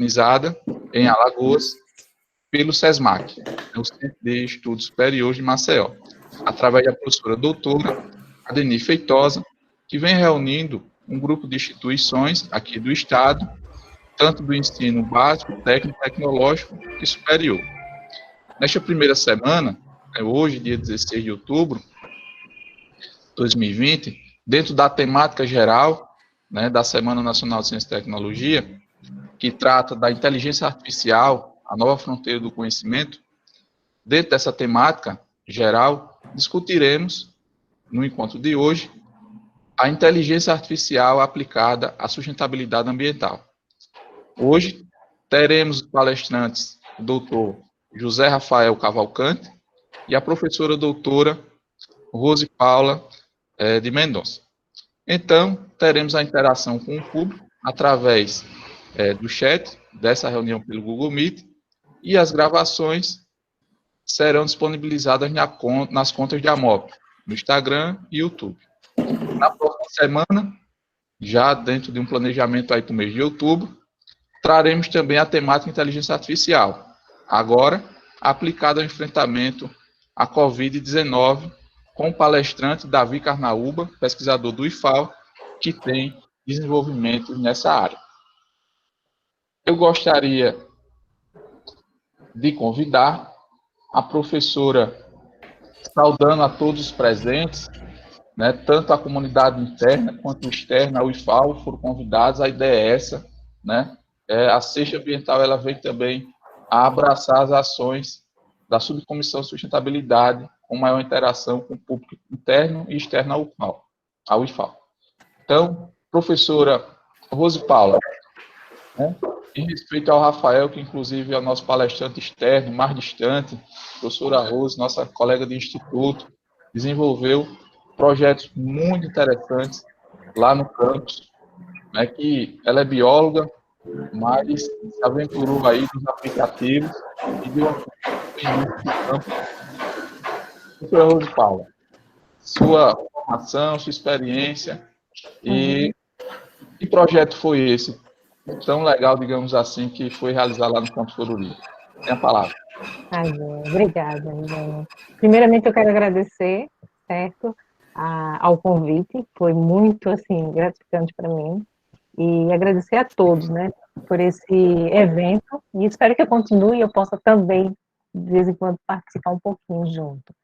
organizada em Alagoas pelo SESMAC, o Centro de Estudos Superiores de Maceió, através da professora doutora Adenir Feitosa, que vem reunindo um grupo de instituições aqui do Estado, tanto do ensino básico, técnico, tecnológico e superior. Nesta primeira semana, hoje, dia 16 de outubro de 2020, dentro da temática geral, da Semana Nacional de Ciência e Tecnologia, que trata da inteligência artificial, a nova fronteira do conhecimento, dentro dessa temática geral, discutiremos, no encontro de hoje, a inteligência artificial aplicada à sustentabilidade ambiental. Hoje, teremos palestrantes o doutor José Rafael Cavalcante e a professora doutora Rose Paula de Mendonça. Então, teremos a interação com o público através do chat dessa reunião pelo Google Meet, e as gravações serão disponibilizadas nas contas de Amop, no Instagram e YouTube. Na próxima semana, já dentro de um planejamento aí para o mês de outubro, traremos também a temática inteligência artificial, agora aplicada ao enfrentamento à Covid-19, com o palestrante Davi Carnaúba, pesquisador do IFAL, que tem desenvolvimento nessa área. Eu gostaria de convidar a professora, saudando a todos os presentes, tanto a comunidade interna quanto externa, ao IFAL, foram convidados, a ideia é essa, a Sexta Ambiental, ela vem também a abraçar as ações da Subcomissão de Sustentabilidade, com maior interação com o público interno e externo ao IFAL. Então, professora Rose Paula, em respeito ao Rafael, que inclusive é o nosso palestrante externo, mais distante, professora Rose, nossa colega de instituto, desenvolveu projetos muito interessantes lá no campus, que ela é bióloga, mas se aventurou aí nos aplicativos e deu uma campo. Professora Rose Paula, sua formação, sua experiência e que projeto foi esse tão legal, digamos assim, que foi realizado lá no Campus Coruri? Tem a palavra. Obrigada, Helena. Primeiramente, eu quero agradecer, certo, ao convite, foi muito, assim, gratificante para mim, e agradecer a todos, por esse evento, e espero que eu continue e eu possa também, de vez em quando, participar um pouquinho junto.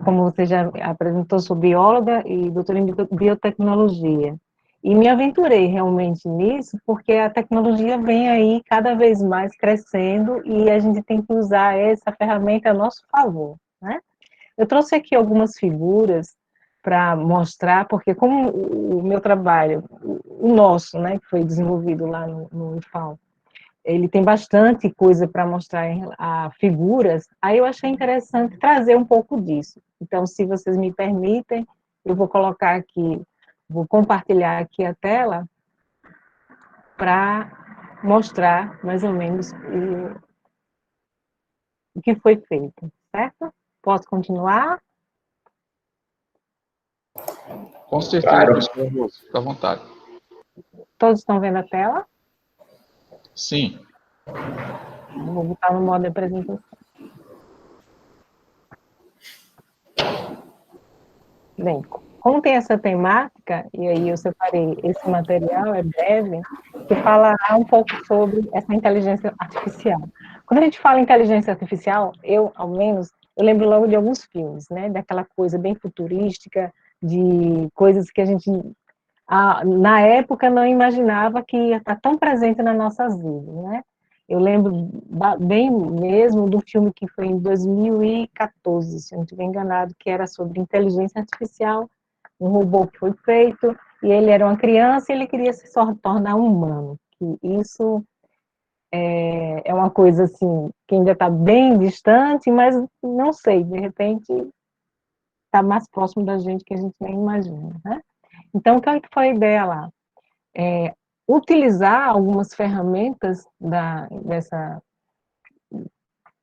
Como você já apresentou, sou bióloga e doutora em biotecnologia, e me aventurei realmente nisso, porque a tecnologia vem aí cada vez mais crescendo e a gente tem que usar essa ferramenta a nosso favor, Eu trouxe aqui algumas figuras para mostrar, porque como o meu trabalho, o nosso, que foi desenvolvido lá no IFAL, ele tem bastante coisa para mostrar a figuras, aí eu achei interessante trazer um pouco disso. Então, se vocês me permitem, eu vou colocar aqui, vou compartilhar aqui a tela para mostrar mais ou menos o que foi feito, certo? Posso continuar? Com certeza, professora Rose, fica à vontade. Todos estão vendo a tela? Sim. Vou botar no modo de apresentação. Bem, como tem essa temática, e aí eu separei esse material, é breve, que fala um pouco sobre essa inteligência artificial. Quando a gente fala em inteligência artificial, eu, ao menos, eu lembro logo de alguns filmes, daquela coisa bem futurística, de coisas que a gente, na época, não imaginava que ia estar tão presente nas nossas vidas, Eu lembro bem mesmo do filme que foi em 2014, se eu não estiver enganado, que era sobre inteligência artificial, um robô que foi feito, e ele era uma criança e ele queria se tornar humano. Que isso é uma coisa assim, que ainda está bem distante, mas não sei, de repente está mais próximo da gente que a gente nem imagina, Então, o que foi a ideia lá? Utilizar algumas ferramentas dessa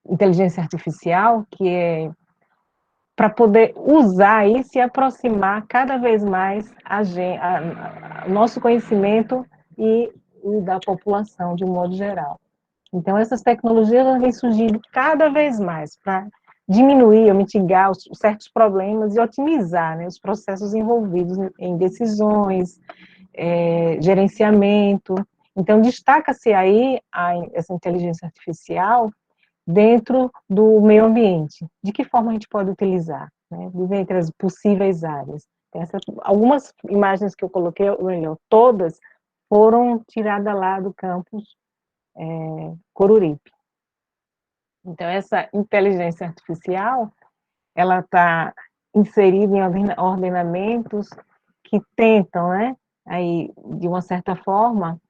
inteligência artificial, que é para poder usar e se aproximar cada vez mais nosso conhecimento e e da população, de um modo geral. Então, essas tecnologias vêm surgindo cada vez mais para diminuir ou mitigar certos problemas e otimizar, né, os processos envolvidos em decisões, gerenciamento. Então, destaca-se aí essa inteligência artificial dentro do meio ambiente. De que forma a gente pode utilizar, né, dentre as possíveis áreas. Algumas imagens que eu coloquei, ou melhor, todas, foram tiradas lá do campus Coruripe. Então, essa inteligência artificial, ela está inserida em ordenamentos que tentam, né, aí, de uma certa forma,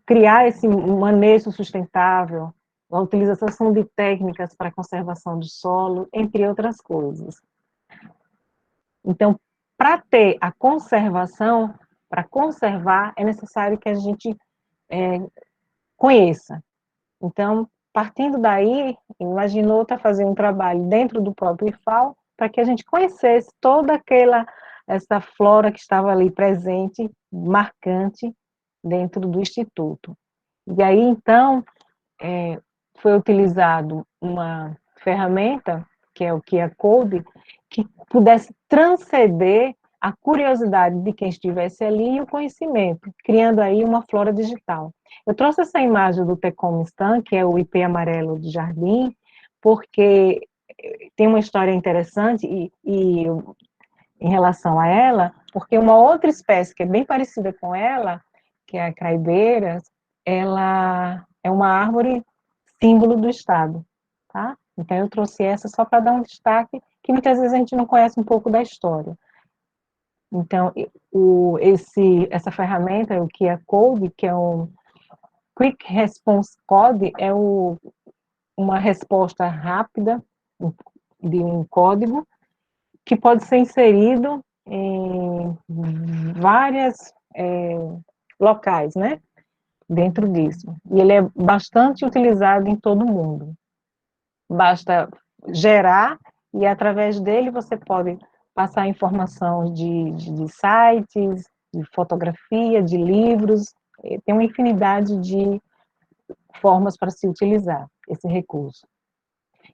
criar esse manejo sustentável, a utilização de técnicas para conservação do solo, entre outras coisas. Então, para ter a conservação, para conservar, é necessário que a gente conheça. Então, partindo daí, imaginou estar fazendo um trabalho dentro do próprio IFAL para que a gente conhecesse toda essa flora que estava ali presente, marcante, dentro do Instituto. E aí, então, foi utilizado uma ferramenta, que é o QR Code, que pudesse transcender a curiosidade de quem estivesse ali e o conhecimento, criando aí uma flora digital. Eu trouxe essa imagem do Tecomistan, que é o ipê amarelo de jardim, porque tem uma história interessante em relação a ela, porque uma outra espécie que é bem parecida com ela, que é a craibeira, ela é uma árvore símbolo do Estado, tá? Então, eu trouxe essa só para dar um destaque, que muitas vezes a gente não conhece um pouco da história. Então, essa ferramenta, o QR Code, que é um Quick Response Code, é uma resposta rápida de um código que pode ser inserido em vários locais, né? Dentro disso. E ele é bastante utilizado em todo o mundo. Basta gerar e, através dele, você pode passar informação de sites, de fotografia, de livros. Tem uma infinidade de formas para se utilizar esse recurso.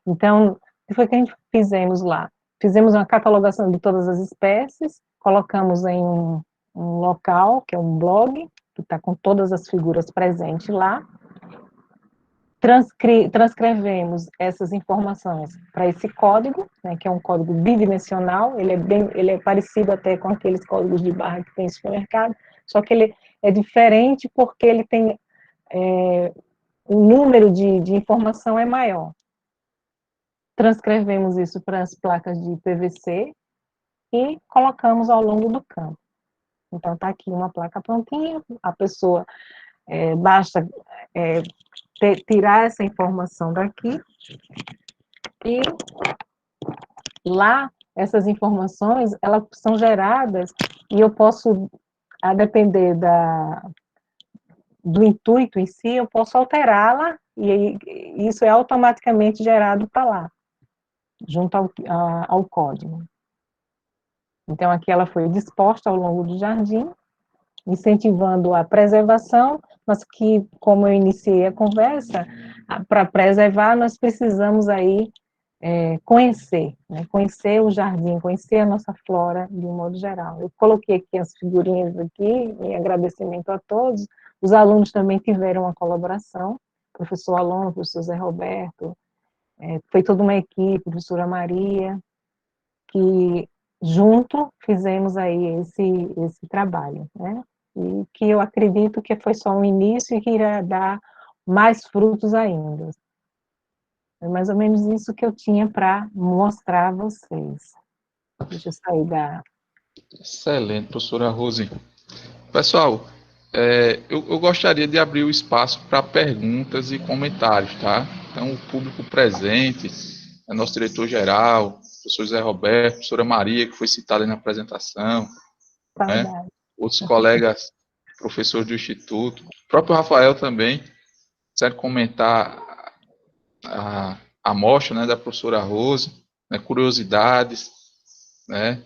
Então, o que foi que a gente fizemos lá? Fizemos uma catalogação de todas as espécies, colocamos em um local, que é um blog, que está com todas as figuras presentes lá, transcrevemos essas informações para esse código, né, que é um código bidimensional, ele é parecido até com aqueles códigos de barra que tem no supermercado, só que ele é diferente porque ele tem o número de informação é maior. Transcrevemos isso para as placas de PVC e colocamos ao longo do campo. Então, está aqui uma placa prontinha, a pessoa basta tirar essa informação daqui e lá essas informações elas são geradas e eu posso, a depender do intuito em si, eu posso alterá-la e isso é automaticamente gerado para lá, junto ao código. Então, aqui ela foi disposta ao longo do jardim, incentivando a preservação, mas que, como eu iniciei a conversa, para preservar, nós precisamos aí conhecer, né? Conhecer o jardim, conhecer a nossa flora de um modo geral. Eu coloquei aqui as figurinhas aqui, em agradecimento a todos. Os alunos também tiveram uma colaboração, professor Alon, professor Zé Roberto, foi toda uma equipe, professora Maria, que junto fizemos aí esse trabalho, né? E que eu acredito que foi só um início e que irá dar mais frutos ainda. É mais ou menos isso que eu tinha para mostrar a vocês. Deixa eu sair da... Excelente, professora Rose. Pessoal, eu gostaria de abrir o espaço para perguntas e comentários, tá? Então, o público presente, nosso diretor-geral, professor Zé Roberto, professora Maria, que foi citada na apresentação, né? Outros colegas, professores do Instituto, o próprio Rafael também, quiser comentar a mostra, né, da professora Rose, né, curiosidades, né,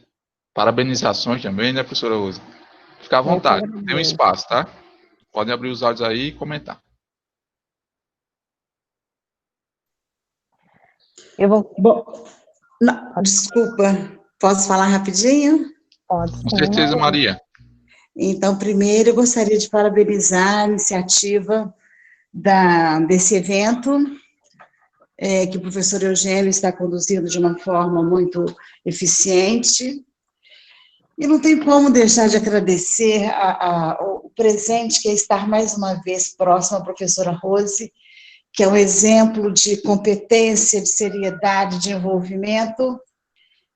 parabenizações também, né, professora Rose? ficar à Eu que vontade, tem um agradeço. espaço, tá? Podem abrir os olhos aí e comentar. Eu vou... Bom, desculpa, posso falar rapidinho? Pode Com sim, certeza, Maria. Maria. Então, primeiro, eu gostaria de parabenizar a iniciativa desse evento, que o professor Eugênio está conduzindo de uma forma muito eficiente. E não tem como deixar de agradecer o presente que é estar mais uma vez próximo à professora Rose, que é um exemplo de competência, de seriedade, de envolvimento.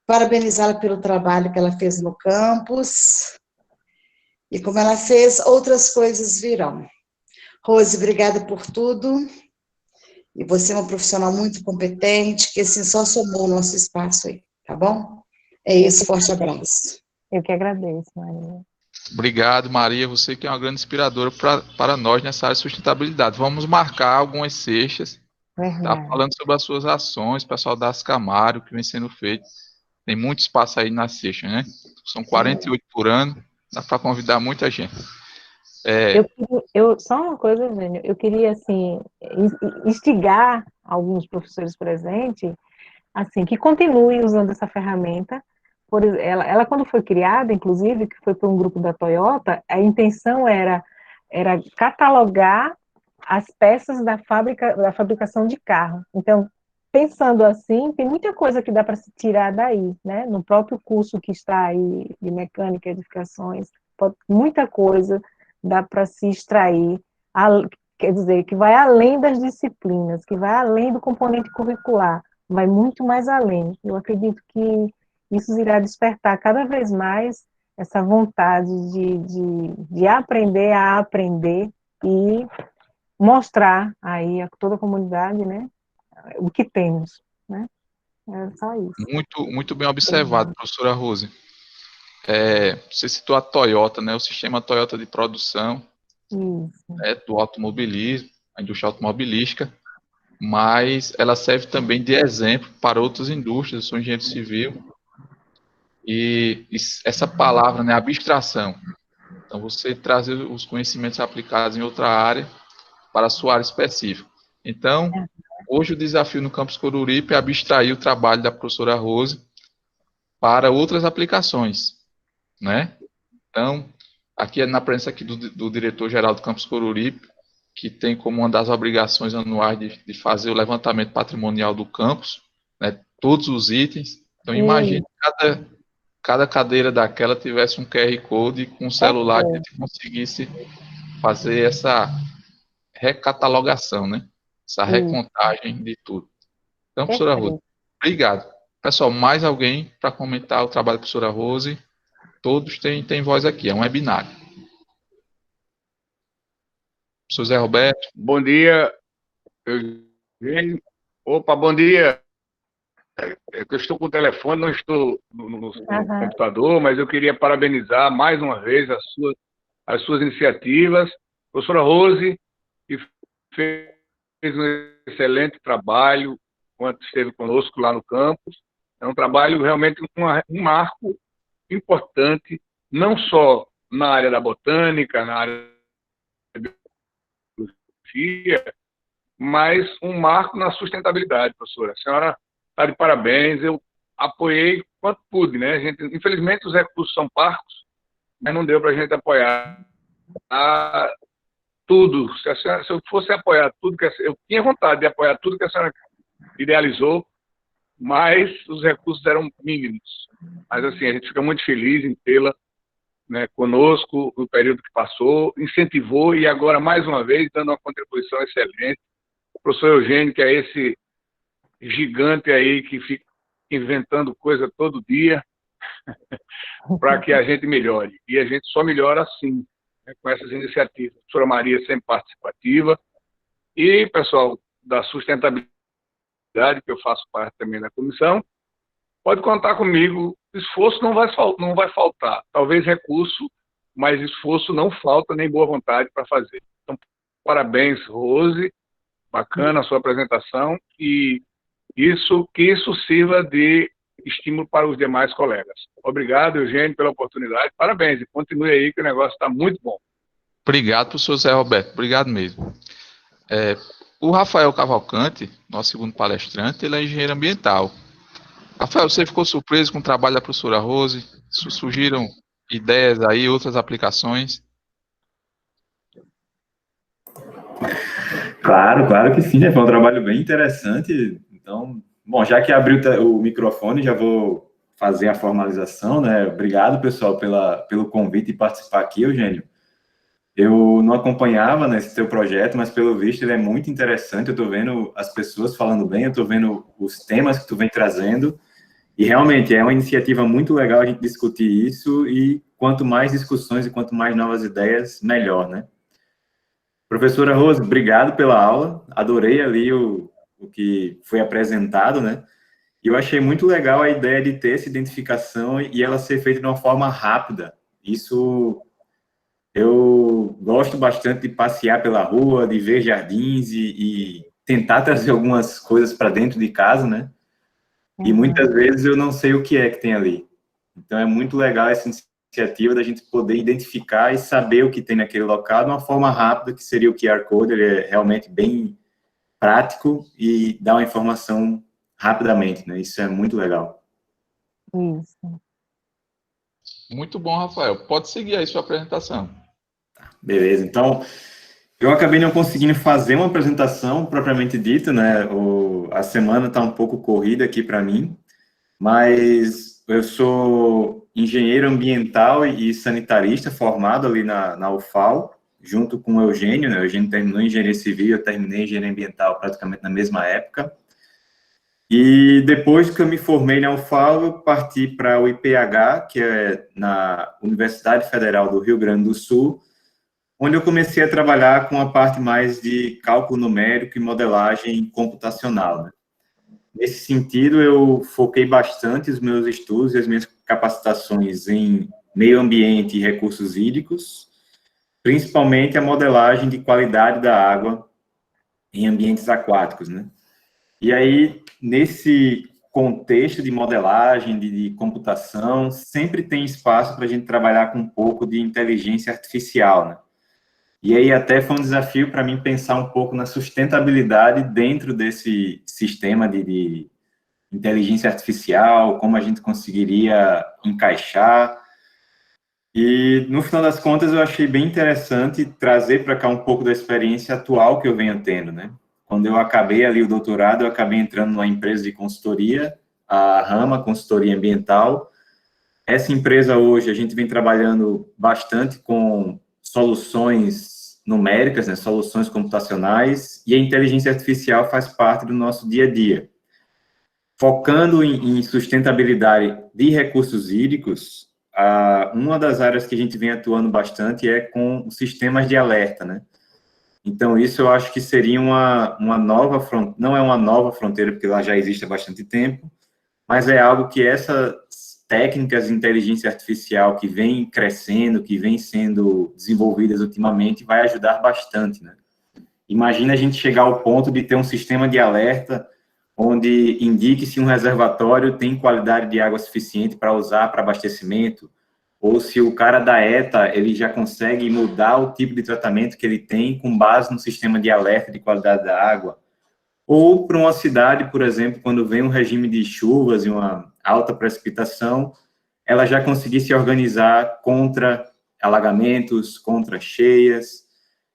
Parabenizá-la pelo trabalho que ela fez no campus. E como ela fez, outras coisas virão. Rose, obrigada por tudo. E você é uma profissional muito competente, que assim só somou o nosso espaço aí, tá bom? É isso, forte abraço. Eu que agradeço, Maria. Obrigado, Maria. Você que é uma grande inspiradora para nós nessa área de sustentabilidade. Vamos marcar algumas sextas, tá? Verdade. Falando sobre as suas ações, pessoal da Ascamar, o que vem sendo feito. Tem muito espaço aí na sexta, né? São 48 por ano, dá para convidar muita gente. Só uma coisa, Eugênio, eu queria, assim, instigar alguns professores presentes, assim, que continuem usando essa ferramenta. Ela, quando foi criada, inclusive, que foi por um grupo da Toyota, a intenção era catalogar as peças da fabricação de carro. Então, pensando assim, tem muita coisa que dá para se tirar daí, né? No próprio curso que está aí de mecânica e edificações, muita coisa dá para se extrair, quer dizer, que vai além das disciplinas, que vai além do componente curricular, vai muito mais além. Eu acredito que isso irá despertar cada vez mais essa vontade de aprender a aprender e mostrar aí a toda a comunidade, né, o que temos, né? É só isso. Muito bem observado, professora Rose. Você citou a Toyota, né? O sistema Toyota de produção, Isso. do automobilismo, a indústria automobilística, mas ela serve também de exemplo para outras indústrias. Eu sou engenheiro civil e essa palavra, né, abstração. Então, você trazer os conhecimentos aplicados em outra área para a sua área específica. Então, hoje o desafio no Campus Coruripe é abstrair o trabalho da professora Rose para outras aplicações, né? Então, aqui é na presença aqui do diretor-geral do Campus Coruripe, que tem como uma das obrigações anuais de fazer o levantamento patrimonial do campus, né, todos os itens. Então, imagine cada cadeira daquela tivesse um QR Code com um celular e a gente conseguisse fazer essa recatalogação, né? Essa recontagem de tudo. Então, professora Rose, obrigado. Pessoal, mais alguém para comentar o trabalho da professora Rose? Todos têm voz aqui, é um webinar. Professor Zé Roberto. Bom dia, Eugênio. Opa, bom dia. Eu estou com o telefone, não estou no computador, mas eu queria parabenizar mais uma vez as suas iniciativas. Professora Rose, que fez um excelente trabalho quando esteve conosco lá no campus. É um trabalho realmente um marco importante, não só na área da botânica, na área da biologia, mas um marco na sustentabilidade, professora. A senhora está de parabéns, eu apoiei quanto pude, né? Infelizmente, os recursos são parcos, mas não deu para a gente apoiar tudo. Se eu fosse apoiar tudo, eu tinha vontade de apoiar tudo que a senhora idealizou, mas os recursos eram mínimos. Mas, assim, a gente fica muito feliz em tê-la, né, conosco no período que passou, incentivou e agora, mais uma vez, dando uma contribuição excelente. O professor Eugênio, que é esse gigante aí que fica inventando coisa todo dia para que a gente melhore. E a gente só melhora assim, né, com essas iniciativas. A professora Maria sempre participativa. E, pessoal, da sustentabilidade, que eu faço parte também da comissão, pode contar comigo. Esforço não vai faltar. Talvez recurso, mas esforço não falta, nem boa vontade para fazer. Então, parabéns, Rose. Bacana a sua apresentação. E que isso sirva de estímulo para os demais colegas. Obrigado, Eugênio, pela oportunidade. Parabéns e continue aí que o negócio está muito bom. Obrigado, professor Zé Roberto. Obrigado mesmo. O Rafael Cavalcante, nosso segundo palestrante, ele é engenheiro ambiental. Rafael, você ficou surpreso com o trabalho da professora Rose? Surgiram ideias aí, outras aplicações? Claro que sim, né? Foi um trabalho bem interessante. Então, bom, já que abriu o microfone, já vou fazer a formalização, né? Obrigado, pessoal, pelo convite e participar aqui, Eugênio. Eu não acompanhava nesse teu projeto, mas pelo visto ele é muito interessante. Eu estou vendo as pessoas falando bem, eu estou vendo os temas que tu vem trazendo, e realmente é uma iniciativa muito legal a gente discutir isso, e quanto mais discussões e quanto mais novas ideias, melhor, né? Professora Rose, obrigado pela aula, adorei ali o que foi apresentado, né? E eu achei muito legal a ideia de ter essa identificação e ela ser feita de uma forma rápida. Isso, eu gosto bastante de passear pela rua, de ver jardins e tentar trazer algumas coisas para dentro de casa, né? E muitas vezes eu não sei o que é que tem ali. Então é muito legal essa iniciativa da gente poder identificar e saber o que tem naquele local de uma forma rápida, que seria o QR Code. Ele é realmente bem prático e dá uma informação rapidamente, né? Isso é muito legal. Isso. Muito bom, Rafael. Pode seguir aí sua apresentação. Beleza, então, eu acabei não conseguindo fazer uma apresentação propriamente dita, né? A semana está um pouco corrida aqui para mim, mas eu sou engenheiro ambiental e sanitarista formado ali na UFAL, junto com o Eugênio, né? O Eugênio terminou engenharia civil, eu terminei engenharia ambiental praticamente na mesma época. E depois que eu me formei na UFAL, eu parti para o IPH, que é na Universidade Federal do Rio Grande do Sul, onde eu comecei a trabalhar com a parte mais de cálculo numérico e modelagem computacional, né? Nesse sentido, eu foquei bastante os meus estudos e as minhas capacitações em meio ambiente e recursos hídricos, principalmente a modelagem de qualidade da água em ambientes aquáticos, né? E aí, nesse contexto de modelagem, de computação, sempre tem espaço para a gente trabalhar com um pouco de inteligência artificial, né? E aí até foi um desafio para mim pensar um pouco na sustentabilidade dentro desse sistema de inteligência artificial, como a gente conseguiria encaixar. E, no final das contas, eu achei bem interessante trazer para cá um pouco da experiência atual que eu venho tendo, né? Quando eu acabei ali o doutorado, eu acabei entrando numa empresa de consultoria, a Rama Consultoria Ambiental. Essa empresa hoje, a gente vem trabalhando bastante com soluções numéricas, né, soluções computacionais, e a inteligência artificial faz parte do nosso dia a dia. Focando em sustentabilidade de recursos hídricos, uma das áreas que a gente vem atuando bastante é com os sistemas de alerta, né? Então, isso eu acho que seria uma nova fronteira, não é uma nova fronteira, porque ela já existe há bastante tempo, mas é algo que essas técnicas de inteligência artificial que vem crescendo, que vem sendo desenvolvidas ultimamente, vai ajudar bastante, né? Imagina a gente chegar ao ponto de ter um sistema de alerta onde indique se um reservatório tem qualidade de água suficiente para usar para abastecimento, ou se o cara da ETA, ele já consegue mudar o tipo de tratamento que ele tem com base no sistema de alerta de qualidade da água. Ou para uma cidade, por exemplo, quando vem um regime de chuvas e uma alta precipitação, ela já conseguir se organizar contra alagamentos, contra cheias.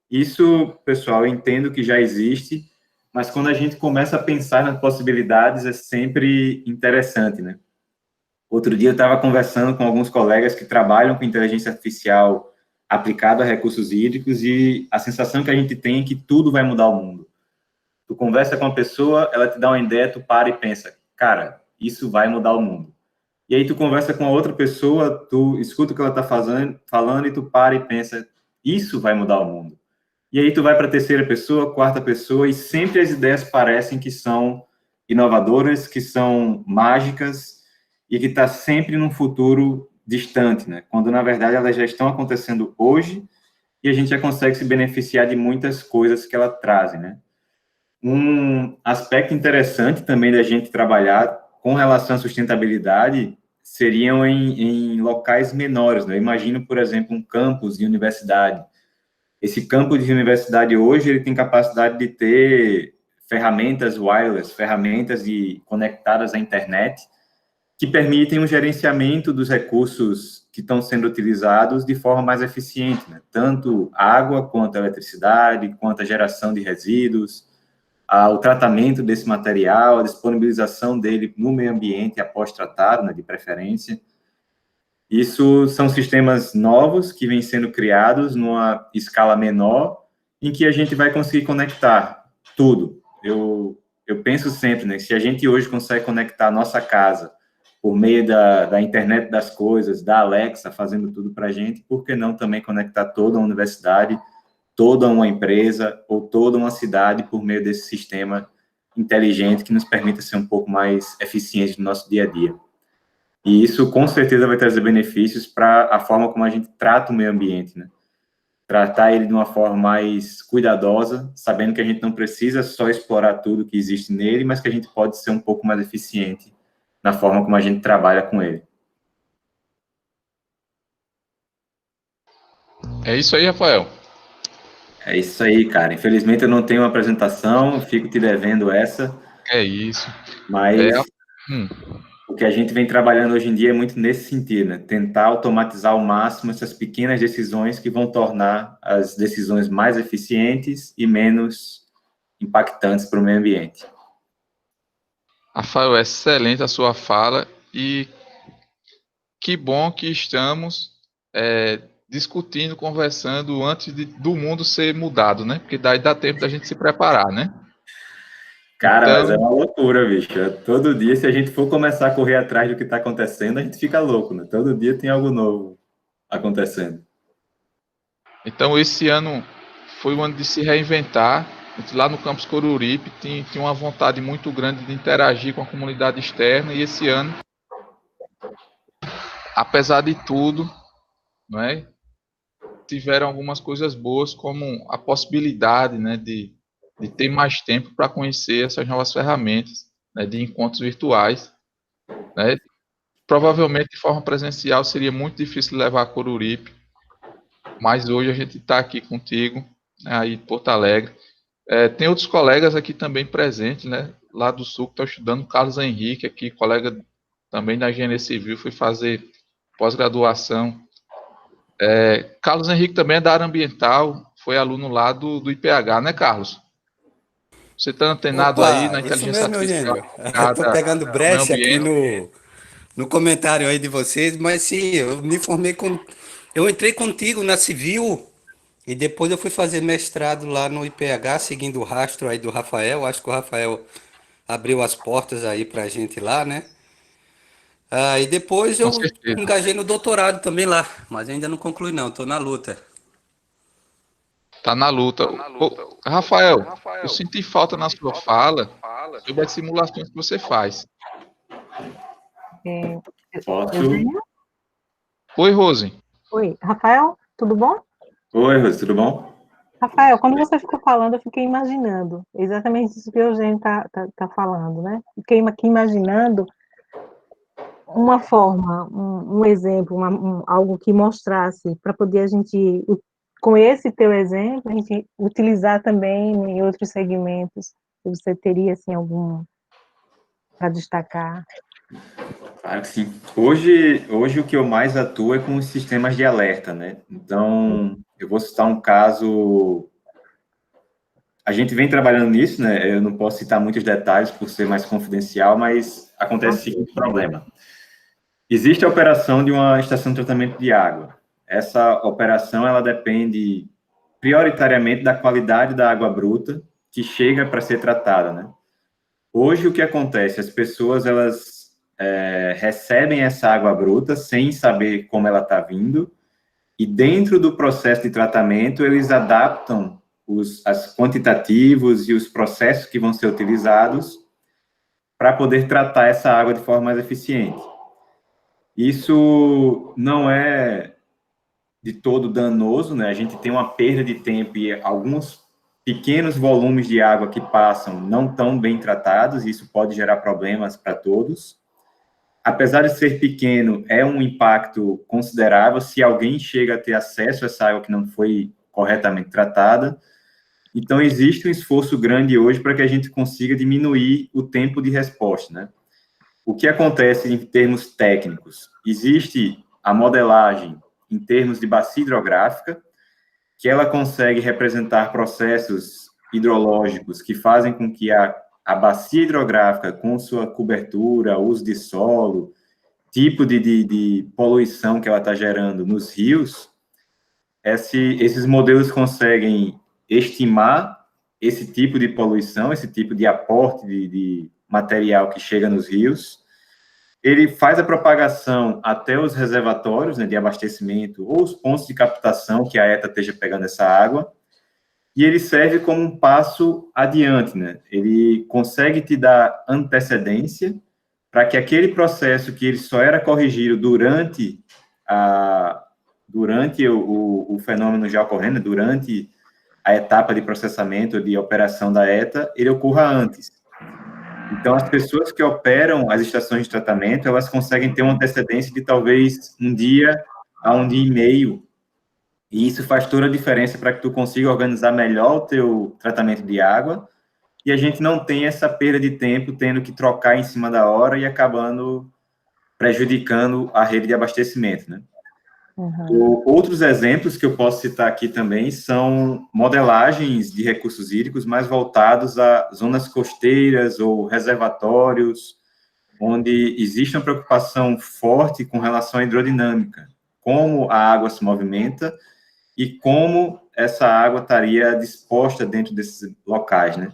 Isso, pessoal, eu entendo que já existe, mas quando a gente começa a pensar nas possibilidades, é sempre interessante, né? Outro dia eu estava conversando com alguns colegas que trabalham com inteligência artificial aplicada a recursos hídricos e a sensação que a gente tem é que tudo vai mudar o mundo. Tu conversa com uma pessoa, ela te dá uma ideia, tu para e pensa, cara, isso vai mudar o mundo. E aí tu conversa com a outra pessoa, tu escuta o que ela está falando e tu para e pensa, isso vai mudar o mundo. E aí tu vai para a terceira pessoa, quarta pessoa, e sempre as ideias parecem que são inovadoras, que são mágicas, e que está sempre num futuro distante, né? Quando, na verdade, elas já estão acontecendo hoje, e a gente já consegue se beneficiar de muitas coisas que ela traz, né? Um aspecto interessante também da gente trabalhar com relação à sustentabilidade, seriam em locais menores, né? Eu imagino, por exemplo, um campus de universidade. Esse campus de universidade hoje, ele tem capacidade de ter ferramentas wireless, ferramentas conectadas à internet, que permitem um gerenciamento dos recursos que estão sendo utilizados de forma mais eficiente, né? Tanto água, quanto eletricidade, quanto a geração de resíduos, o tratamento desse material, a disponibilização dele no meio ambiente após tratado, né, de preferência. Isso são sistemas novos que vêm sendo criados numa escala menor, em que a gente vai conseguir conectar tudo. Eu penso sempre, né, que se a gente hoje consegue conectar a nossa casa por meio da internet das coisas, da Alexa, fazendo tudo para a gente, por que não também conectar toda a universidade, toda uma empresa ou toda uma cidade por meio desse sistema inteligente que nos permita ser um pouco mais eficiente no nosso dia a dia. E isso, com certeza, vai trazer benefícios para a forma como a gente trata o meio ambiente, né? Tratar ele de uma forma mais cuidadosa, sabendo que a gente não precisa só explorar tudo que existe nele, mas que a gente pode ser um pouco mais eficiente na forma como a gente trabalha com ele. É isso aí, Rafael. É isso aí, cara. Infelizmente eu não tenho uma apresentação, fico te devendo essa. É isso. Mas o que a gente vem trabalhando hoje em dia é muito nesse sentido, né? Tentar automatizar ao máximo essas pequenas decisões que vão tornar as decisões mais eficientes e menos impactantes para o meio ambiente. Rafael, excelente a sua fala e que bom que estamos discutindo, conversando antes do mundo ser mudado, né? Porque daí dá tempo da gente se preparar, né? Cara, Então, mas é uma loucura, bicho. Todo dia, se a gente for começar a correr atrás do que está acontecendo, a gente fica louco, né? Todo dia tem algo novo acontecendo. Então, esse ano foi o ano de se reinventar. A gente, lá no Campus Coruripe tinha uma vontade muito grande de interagir com a comunidade externa, e esse ano, apesar de tudo, não é, tiveram algumas coisas boas, como a possibilidade, né, de ter mais tempo para conhecer essas novas ferramentas, né, de encontros virtuais, né. Provavelmente de forma presencial seria muito difícil levar a Coruripe, mas hoje a gente está aqui contigo, né, aí em Porto Alegre. Tem outros colegas aqui também presentes, né, lá do Sul, que estão estudando. Carlos Henrique aqui, colega também da Engenharia Civil, foi fazer pós-graduação. Carlos Henrique também é da área ambiental, foi aluno lá do IPH, né, Carlos? Você está antenado aí Opa, na isso inteligência mesmo, artificial Eugênio. Estou aplicada pegando no meio brecha aqui ambiente? no comentário aí de vocês, mas sim, eu me formei com. Eu entrei contigo na Civil e depois eu fui fazer mestrado lá no IPH, seguindo o rastro aí do Rafael. Acho que o Rafael abriu as portas aí pra gente lá, né? E depois Com eu certeza. engajei no doutorado também lá, mas ainda não concluí não, estou na luta. Está na luta. Rafael, eu senti falta na sua fala sobre as simulações que você faz. Posso? Oi, Rose. Oi, Rafael, tudo bom? Oi, Rose, tudo bom? Rafael, quando você ficou falando, eu fiquei imaginando exatamente isso que o Eugênio tá falando, né? Fiquei aqui imaginando uma forma, um exemplo, algo que mostrasse, para poder a gente, com esse teu exemplo, a gente utilizar também em outros segmentos. Você teria, assim, algum para destacar? Claro que sim. Hoje o que eu mais atuo é com os sistemas de alerta, né? Então, eu vou citar um caso. A gente vem trabalhando nisso, né? Eu não posso citar muitos detalhes por ser mais confidencial, mas acontece o seguinte problema. Existe a operação de uma estação de tratamento de água. Essa operação, ela depende prioritariamente da qualidade da água bruta que chega para ser tratada, né? Hoje, o que acontece? As pessoas, elas recebem essa água bruta sem saber como ela está vindo, e dentro do processo de tratamento, eles adaptam os quantitativos e os processos que vão ser utilizados para poder tratar essa água de forma mais eficiente. Isso não é de todo danoso, né? A gente tem uma perda de tempo e alguns pequenos volumes de água que passam não tão bem tratados, e isso pode gerar problemas para todos. Apesar de ser pequeno, é um impacto considerável se alguém chega a ter acesso a essa água que não foi corretamente tratada. Então, existe um esforço grande hoje para que a gente consiga diminuir o tempo de resposta, né? O que acontece em termos técnicos? Existe a modelagem em termos de bacia hidrográfica, que ela consegue representar processos hidrológicos que fazem com que a bacia hidrográfica, com sua cobertura, uso de solo, tipo de poluição que ela está gerando nos rios, esses modelos conseguem estimar esse tipo de poluição, esse tipo de aporte de material que chega nos rios. Ele faz a propagação até os reservatórios, né, de abastecimento ou os pontos de captação que a ETA esteja pegando essa água, e ele serve como um passo adiante, né? Ele consegue te dar antecedência para que aquele processo que ele só era corrigido durante o fenômeno já ocorrendo, durante a etapa de processamento, de operação da ETA, ele ocorra antes. Então, as pessoas que operam as estações de tratamento, elas conseguem ter uma antecedência de talvez 1 dia a 1 dia e meio, e isso faz toda a diferença para que tu consiga organizar melhor o teu tratamento de água, e a gente não tem essa perda de tempo tendo que trocar em cima da hora e acabando prejudicando a rede de abastecimento, né? Outros exemplos que eu posso citar aqui também são modelagens de recursos hídricos mais voltados a zonas costeiras ou reservatórios, onde existe uma preocupação forte com relação à hidrodinâmica, como a água se movimenta e como essa água estaria disposta dentro desses locais, né?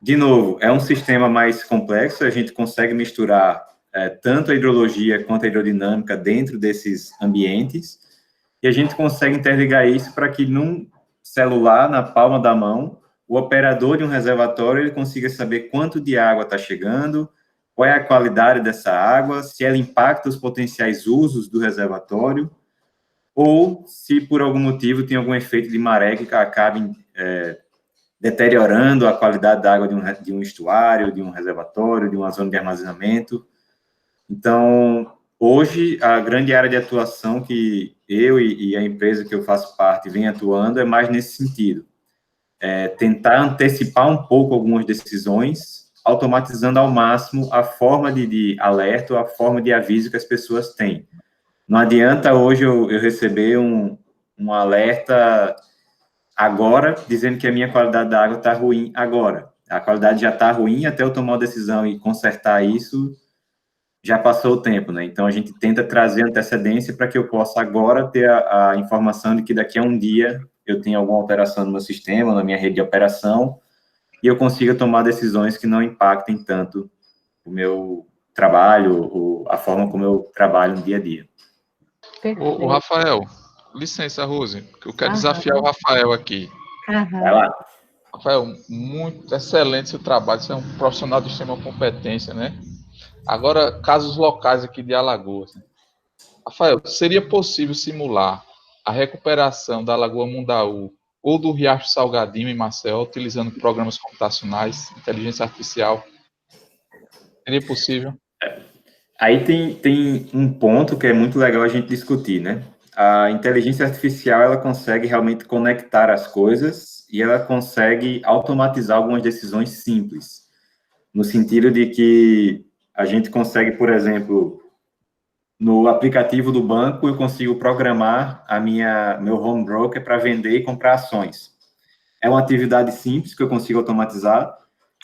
De novo, é um sistema mais complexo, a gente consegue misturar tanto a hidrologia quanto a hidrodinâmica dentro desses ambientes, e a gente consegue interligar isso para que num celular, na palma da mão, o operador de um reservatório ele consiga saber quanto de água está chegando, qual é a qualidade dessa água, se ela impacta os potenciais usos do reservatório, ou se por algum motivo tem algum efeito de maré que acabe deteriorando a qualidade da água de um estuário, de um reservatório, de uma zona de armazenamento. Então, hoje, a grande área de atuação que eu e a empresa que eu faço parte vem atuando é mais nesse sentido. Tentar antecipar um pouco algumas decisões, automatizando ao máximo a forma de alerta, a forma de aviso que as pessoas têm. Não adianta hoje eu receber um alerta agora, dizendo que a minha qualidade da água está ruim agora. A qualidade já está ruim, até eu tomar uma decisão e consertar isso, já passou o tempo, né? Então, a gente tenta trazer antecedência para que eu possa agora ter a informação de que daqui a 1 dia eu tenho alguma alteração no meu sistema, na minha rede de operação, e eu consiga tomar decisões que não impactem tanto o meu trabalho, a forma como eu trabalho no dia a dia. O Rafael, licença, Rose, que eu quero desafiar o Rafael aqui. Vai lá. Rafael, muito excelente seu trabalho, você é um profissional de extrema competência, né? Agora, casos locais aqui de Alagoas. Rafael, seria possível simular a recuperação da Lagoa Mundaú ou do Riacho Salgadinho em Maceió, utilizando programas computacionais, inteligência artificial? Seria possível? Aí tem um ponto que é muito legal a gente discutir, né? A inteligência artificial, ela consegue realmente conectar as coisas e ela consegue automatizar algumas decisões simples, no sentido de que a gente consegue, por exemplo, no aplicativo do banco, eu consigo programar meu home broker para vender e comprar ações. É uma atividade simples que eu consigo automatizar.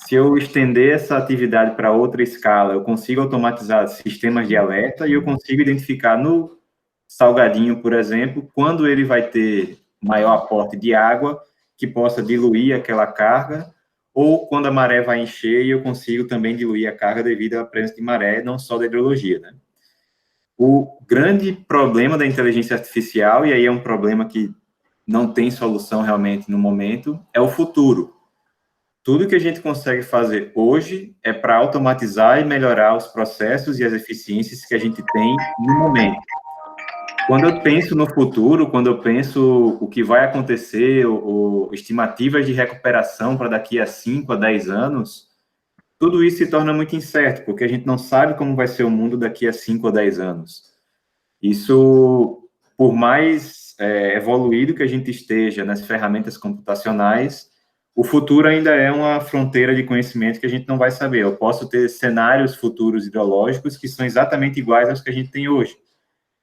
Se eu estender essa atividade para outra escala, eu consigo automatizar sistemas de alerta e eu consigo identificar no Salgadinho, por exemplo, quando ele vai ter maior aporte de água que possa diluir aquela carga, ou quando a maré vai encher e eu consigo também diluir a carga devido à presença de maré, não só da hidrologia, né? O grande problema da inteligência artificial, e aí é um problema que não tem solução realmente no momento, é o futuro. Tudo que a gente consegue fazer hoje é para automatizar e melhorar os processos e as eficiências que a gente tem no momento. quando eu penso no futuro, quando eu penso o que vai acontecer, ou estimativas de recuperação para daqui a 5 a 10 anos, tudo isso se torna muito incerto, porque a gente não sabe como vai ser o mundo daqui a 5 ou 10 anos. Isso, por mais evoluído que a gente esteja nas ferramentas computacionais, o futuro ainda é uma fronteira de conhecimento que a gente não vai saber. Eu posso ter cenários futuros hidrológicos que são exatamente iguais aos que a gente tem hoje.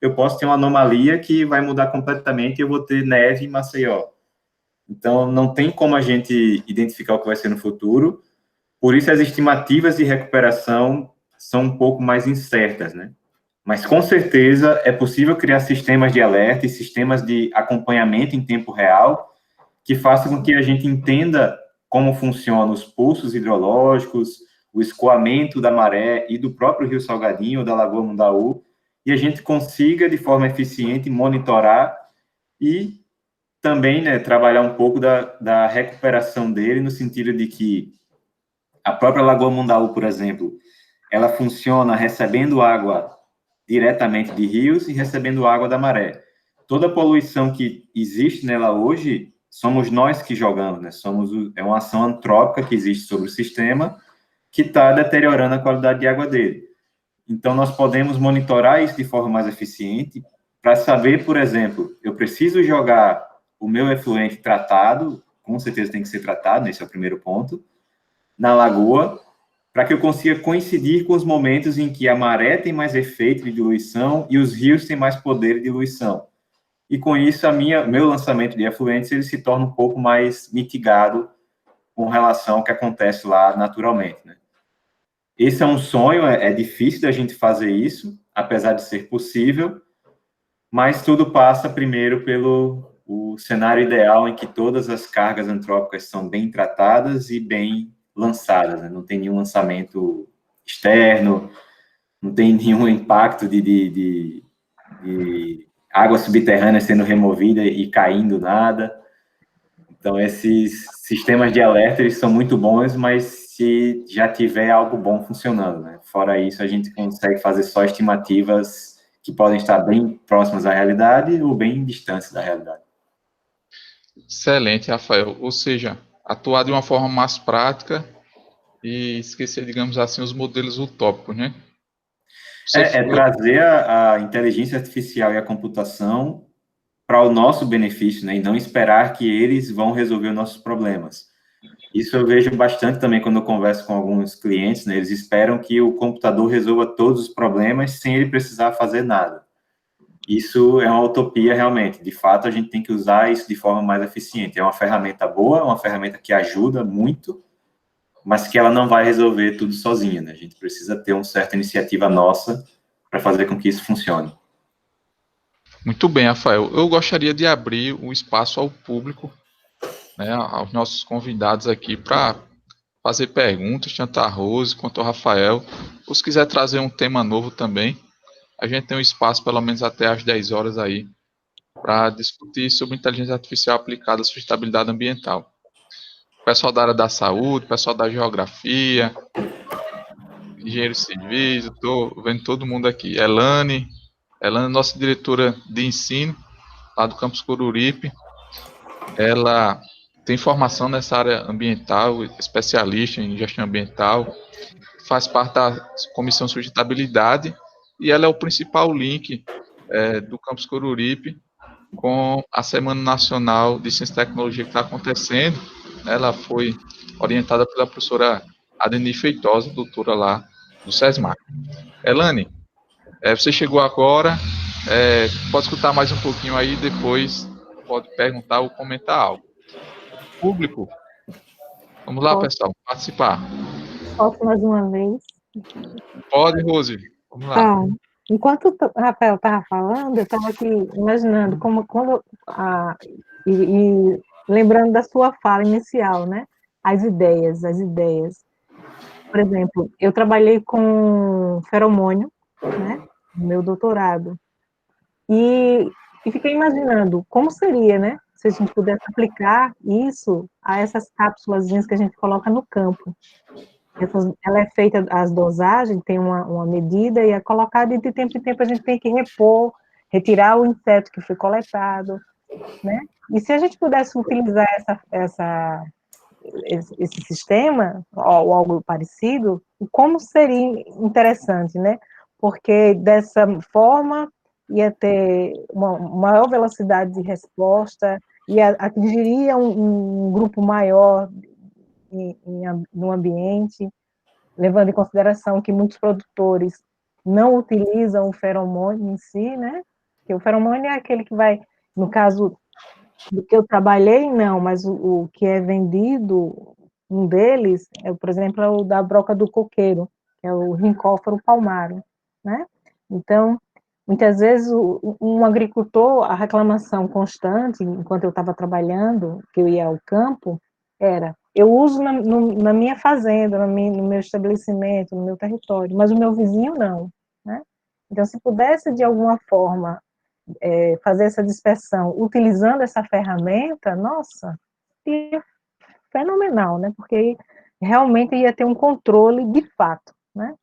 Eu posso ter uma anomalia que vai mudar completamente e eu vou ter neve em Maceió. Então, não tem como a gente identificar o que vai ser no futuro. Por isso, as estimativas de recuperação são um pouco mais incertas, né? Mas, com certeza, é possível criar sistemas de alerta e sistemas de acompanhamento em tempo real que façam com que a gente entenda como funcionam os pulsos hidrológicos, o escoamento da maré e do próprio Rio Salgadinho ou da Lagoa Mundaú, e a gente consiga, de forma eficiente, monitorar e também, né, trabalhar um pouco da recuperação dele, no sentido de que a própria Lagoa Mundaú, por exemplo, ela funciona recebendo água diretamente de rios e recebendo água da maré. Toda a poluição que existe nela hoje, somos nós que jogamos, né? É uma ação antrópica que existe sobre o sistema que está deteriorando a qualidade de água dele. Então, nós podemos monitorar isso de forma mais eficiente para saber, por exemplo, eu preciso jogar o meu efluente tratado, com certeza tem que ser tratado, esse é o primeiro ponto, na lagoa, para que eu consiga coincidir com os momentos em que a maré tem mais efeito de diluição e os rios têm mais poder de diluição. E com isso, meu lançamento de efluentes ele se torna um pouco mais mitigado com relação ao que acontece lá naturalmente, né? Esse é um sonho, é difícil da gente fazer isso, apesar de ser possível, mas tudo passa primeiro pelo o cenário ideal em que todas as cargas antrópicas são bem tratadas e bem lançadas, né? Não tem nenhum lançamento externo, não tem nenhum impacto de água subterrânea sendo removida e caindo nada. Então, esses sistemas de alerta, eles são muito bons, mas se já tiver algo bom funcionando, né? Fora isso, a gente consegue fazer só estimativas que podem estar bem próximas à realidade ou bem distantes da realidade. Excelente, Rafael. Ou seja, atuar de uma forma mais prática e esquecer, digamos assim, os modelos utópicos, né? Trazer a inteligência artificial e a computação para o nosso benefício, né? E não esperar que eles vão resolver os nossos problemas. Isso eu vejo bastante também quando eu converso com alguns clientes, né? Eles esperam que o computador resolva todos os problemas sem ele precisar fazer nada. Isso é uma utopia realmente. De fato, a gente tem que usar isso de forma mais eficiente. É uma ferramenta boa, é uma ferramenta que ajuda muito, mas que ela não vai resolver tudo sozinha, né? A gente precisa ter uma certa iniciativa nossa para fazer com que isso funcione. Muito bem, Rafael. Eu gostaria de abrir o espaço ao público, né, aos nossos convidados aqui para fazer perguntas, tanto a Rose quanto ao Rafael. Ou se quiser trazer um tema novo também, a gente tem um espaço pelo menos até às 10 horas aí para discutir sobre inteligência artificial aplicada à sustentabilidade ambiental. Pessoal da área da saúde, pessoal da geografia, engenheiros civis, eu estou vendo todo mundo aqui. Elane, nossa diretora de ensino, lá do campus Coruripe, ela tem formação nessa área ambiental, especialista em gestão ambiental, faz parte da Comissão Sustentabilidade, e ela é o principal link do campus Coruripe com a Semana Nacional de Ciência e Tecnologia que está acontecendo. Ela foi orientada pela professora Adeni Feitosa, doutora lá do SESMAR. Elane, você chegou agora, pode escutar mais um pouquinho aí, depois pode perguntar ou comentar algo. Público, vamos lá, pessoal, participar. Posso mais uma vez? Pode, Rose, vamos lá. Enquanto o Rafael estava falando, eu estava aqui imaginando e lembrando da sua fala inicial, né? As ideias. Por exemplo, eu trabalhei com feromônio, né? No meu doutorado. E fiquei imaginando como seria, né? Se a gente pudesse aplicar isso a essas cápsulas que a gente coloca no campo. Ela é feita, as dosagens, tem uma medida, e é colocada, e de tempo em tempo a gente tem que repor retirar o inseto que foi coletado, né? E se a gente pudesse utilizar esse sistema, ou algo parecido, como seria interessante, né? Porque dessa forma ia ter uma maior velocidade de resposta, e atingiria um grupo maior no ambiente, levando em consideração que muitos produtores não utilizam o feromônio em si, né? Porque o feromônio é aquele que vai, no caso do que eu trabalhei, não, mas o que é vendido, um deles, por exemplo, é o da broca do coqueiro, que é o Rincophoro palmarum, né? Então, muitas vezes, um agricultor, a reclamação constante, enquanto eu estava trabalhando, que eu ia ao campo, era, eu uso na minha fazenda, no meu estabelecimento, no meu território, mas o meu vizinho não, né? Então, se pudesse, de alguma forma, fazer essa dispersão utilizando essa ferramenta, nossa, seria fenomenal, né? Porque realmente ia ter um controle de fato, né?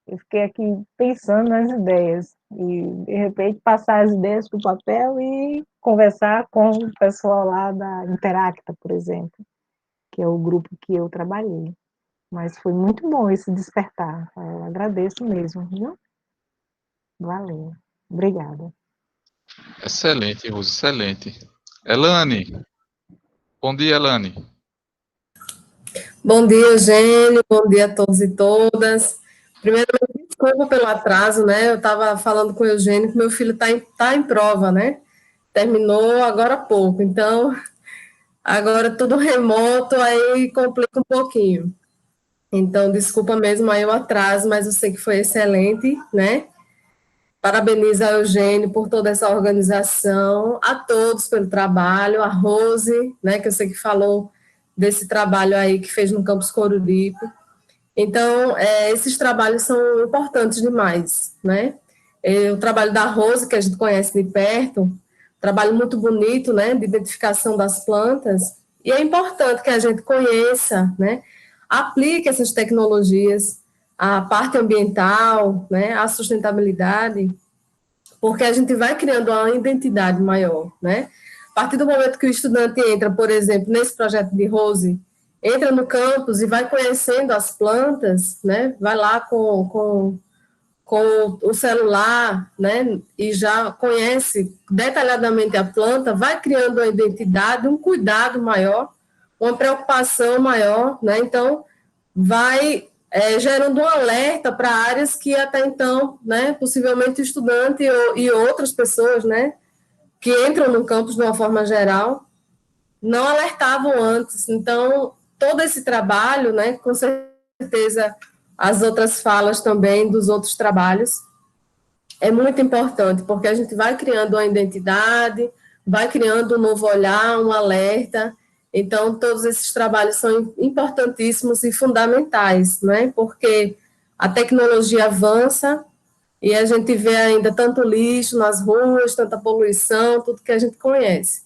Eu fiquei aqui pensando nas ideias e, de repente, passar as ideias para o papel e conversar com o pessoal lá da Interacta, por exemplo, que é o grupo que eu trabalhei. Mas foi muito bom esse despertar. Eu agradeço mesmo, viu? Valeu. Obrigada. Excelente, Rose, excelente. Elane, bom dia, Elane. Bom dia, Eugênio, bom dia a todos e todas. Primeiramente, desculpa pelo atraso, né? Eu estava falando com o Eugênio que meu filho tá em prova, né? Terminou agora há pouco, então agora tudo remoto, aí complica um pouquinho. Então, desculpa mesmo aí o atraso, mas eu sei que foi excelente, né? Parabenizo a Eugênio por toda essa organização, a todos pelo trabalho, a Rose, né, que eu sei que falou desse trabalho aí que fez no Campus Coruripe. Então, esses trabalhos são importantes demais, né? O trabalho da Rose, que a gente conhece de perto, trabalho muito bonito, né, de identificação das plantas, e é importante que a gente conheça, né, aplique essas tecnologias, a parte ambiental, né, a sustentabilidade, porque a gente vai criando uma identidade maior, né? A partir do momento que o estudante entra, por exemplo, nesse projeto de Rose, entra no campus e vai conhecendo as plantas, né? Vai lá com o celular, né? E já conhece detalhadamente a planta, vai criando uma identidade, um cuidado maior, uma preocupação maior, né? Então, vai gerando um alerta para áreas que até então, né, possivelmente o estudante e outras pessoas, né, que entram no campus de uma forma geral, não alertavam antes. Então, todo esse trabalho, né, com certeza as outras falas também dos outros trabalhos, é muito importante, porque a gente vai criando uma identidade, vai criando um novo olhar, um alerta. Então, todos esses trabalhos são importantíssimos e fundamentais, né? Porque a tecnologia avança e a gente vê ainda tanto lixo nas ruas, tanta poluição, tudo que a gente conhece.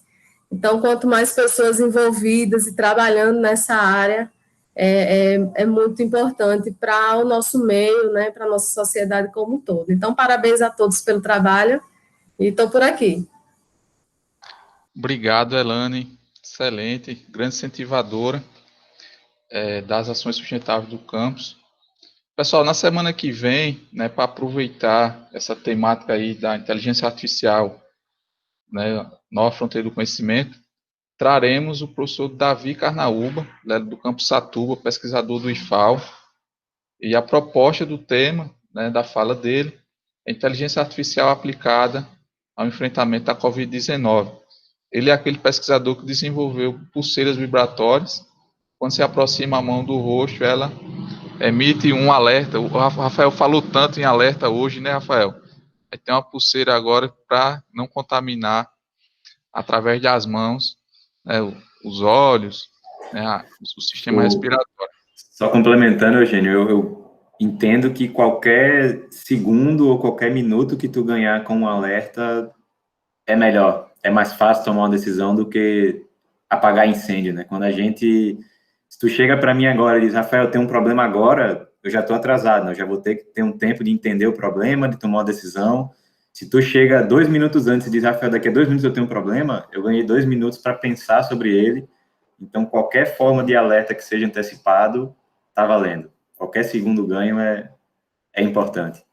Então, quanto mais pessoas envolvidas e trabalhando nessa área, é muito importante para o nosso meio, né, para a nossa sociedade como um todo. Então, parabéns a todos pelo trabalho e estou por aqui. Obrigado, Elane. Excelente, grande incentivadora das ações sustentáveis do campus. Pessoal, na semana que vem, né, para aproveitar essa temática aí da inteligência artificial, né, nova fronteira do conhecimento, traremos o professor Davi Carnaúba, do campus Satuba, pesquisador do IFAL, e a proposta do tema, né, da fala dele, é inteligência artificial aplicada ao enfrentamento da Covid-19. Ele é aquele pesquisador que desenvolveu pulseiras vibratórias. Quando se aproxima a mão do rosto, ela emite um alerta. O Rafael falou tanto em alerta hoje, né, Rafael? Tem uma pulseira agora para não contaminar através das mãos, né, os olhos, né, o sistema respiratório. Só complementando, Eugênio, eu entendo que qualquer segundo ou qualquer minuto que tu ganhar com um alerta é melhor, é mais fácil tomar uma decisão do que apagar incêndio, né? Quando a gente, se tu chega para mim agora e diz, Rafael, tem um problema agora, eu já estou atrasado, né? Eu já vou ter que ter um tempo de entender o problema, de tomar uma decisão. Se tu chega 2 minutos antes e diz, Rafael, daqui a 2 minutos eu tenho um problema, eu ganhei 2 minutos para pensar sobre ele. Então, qualquer forma de alerta que seja antecipado, está valendo. Qualquer segundo ganho é importante.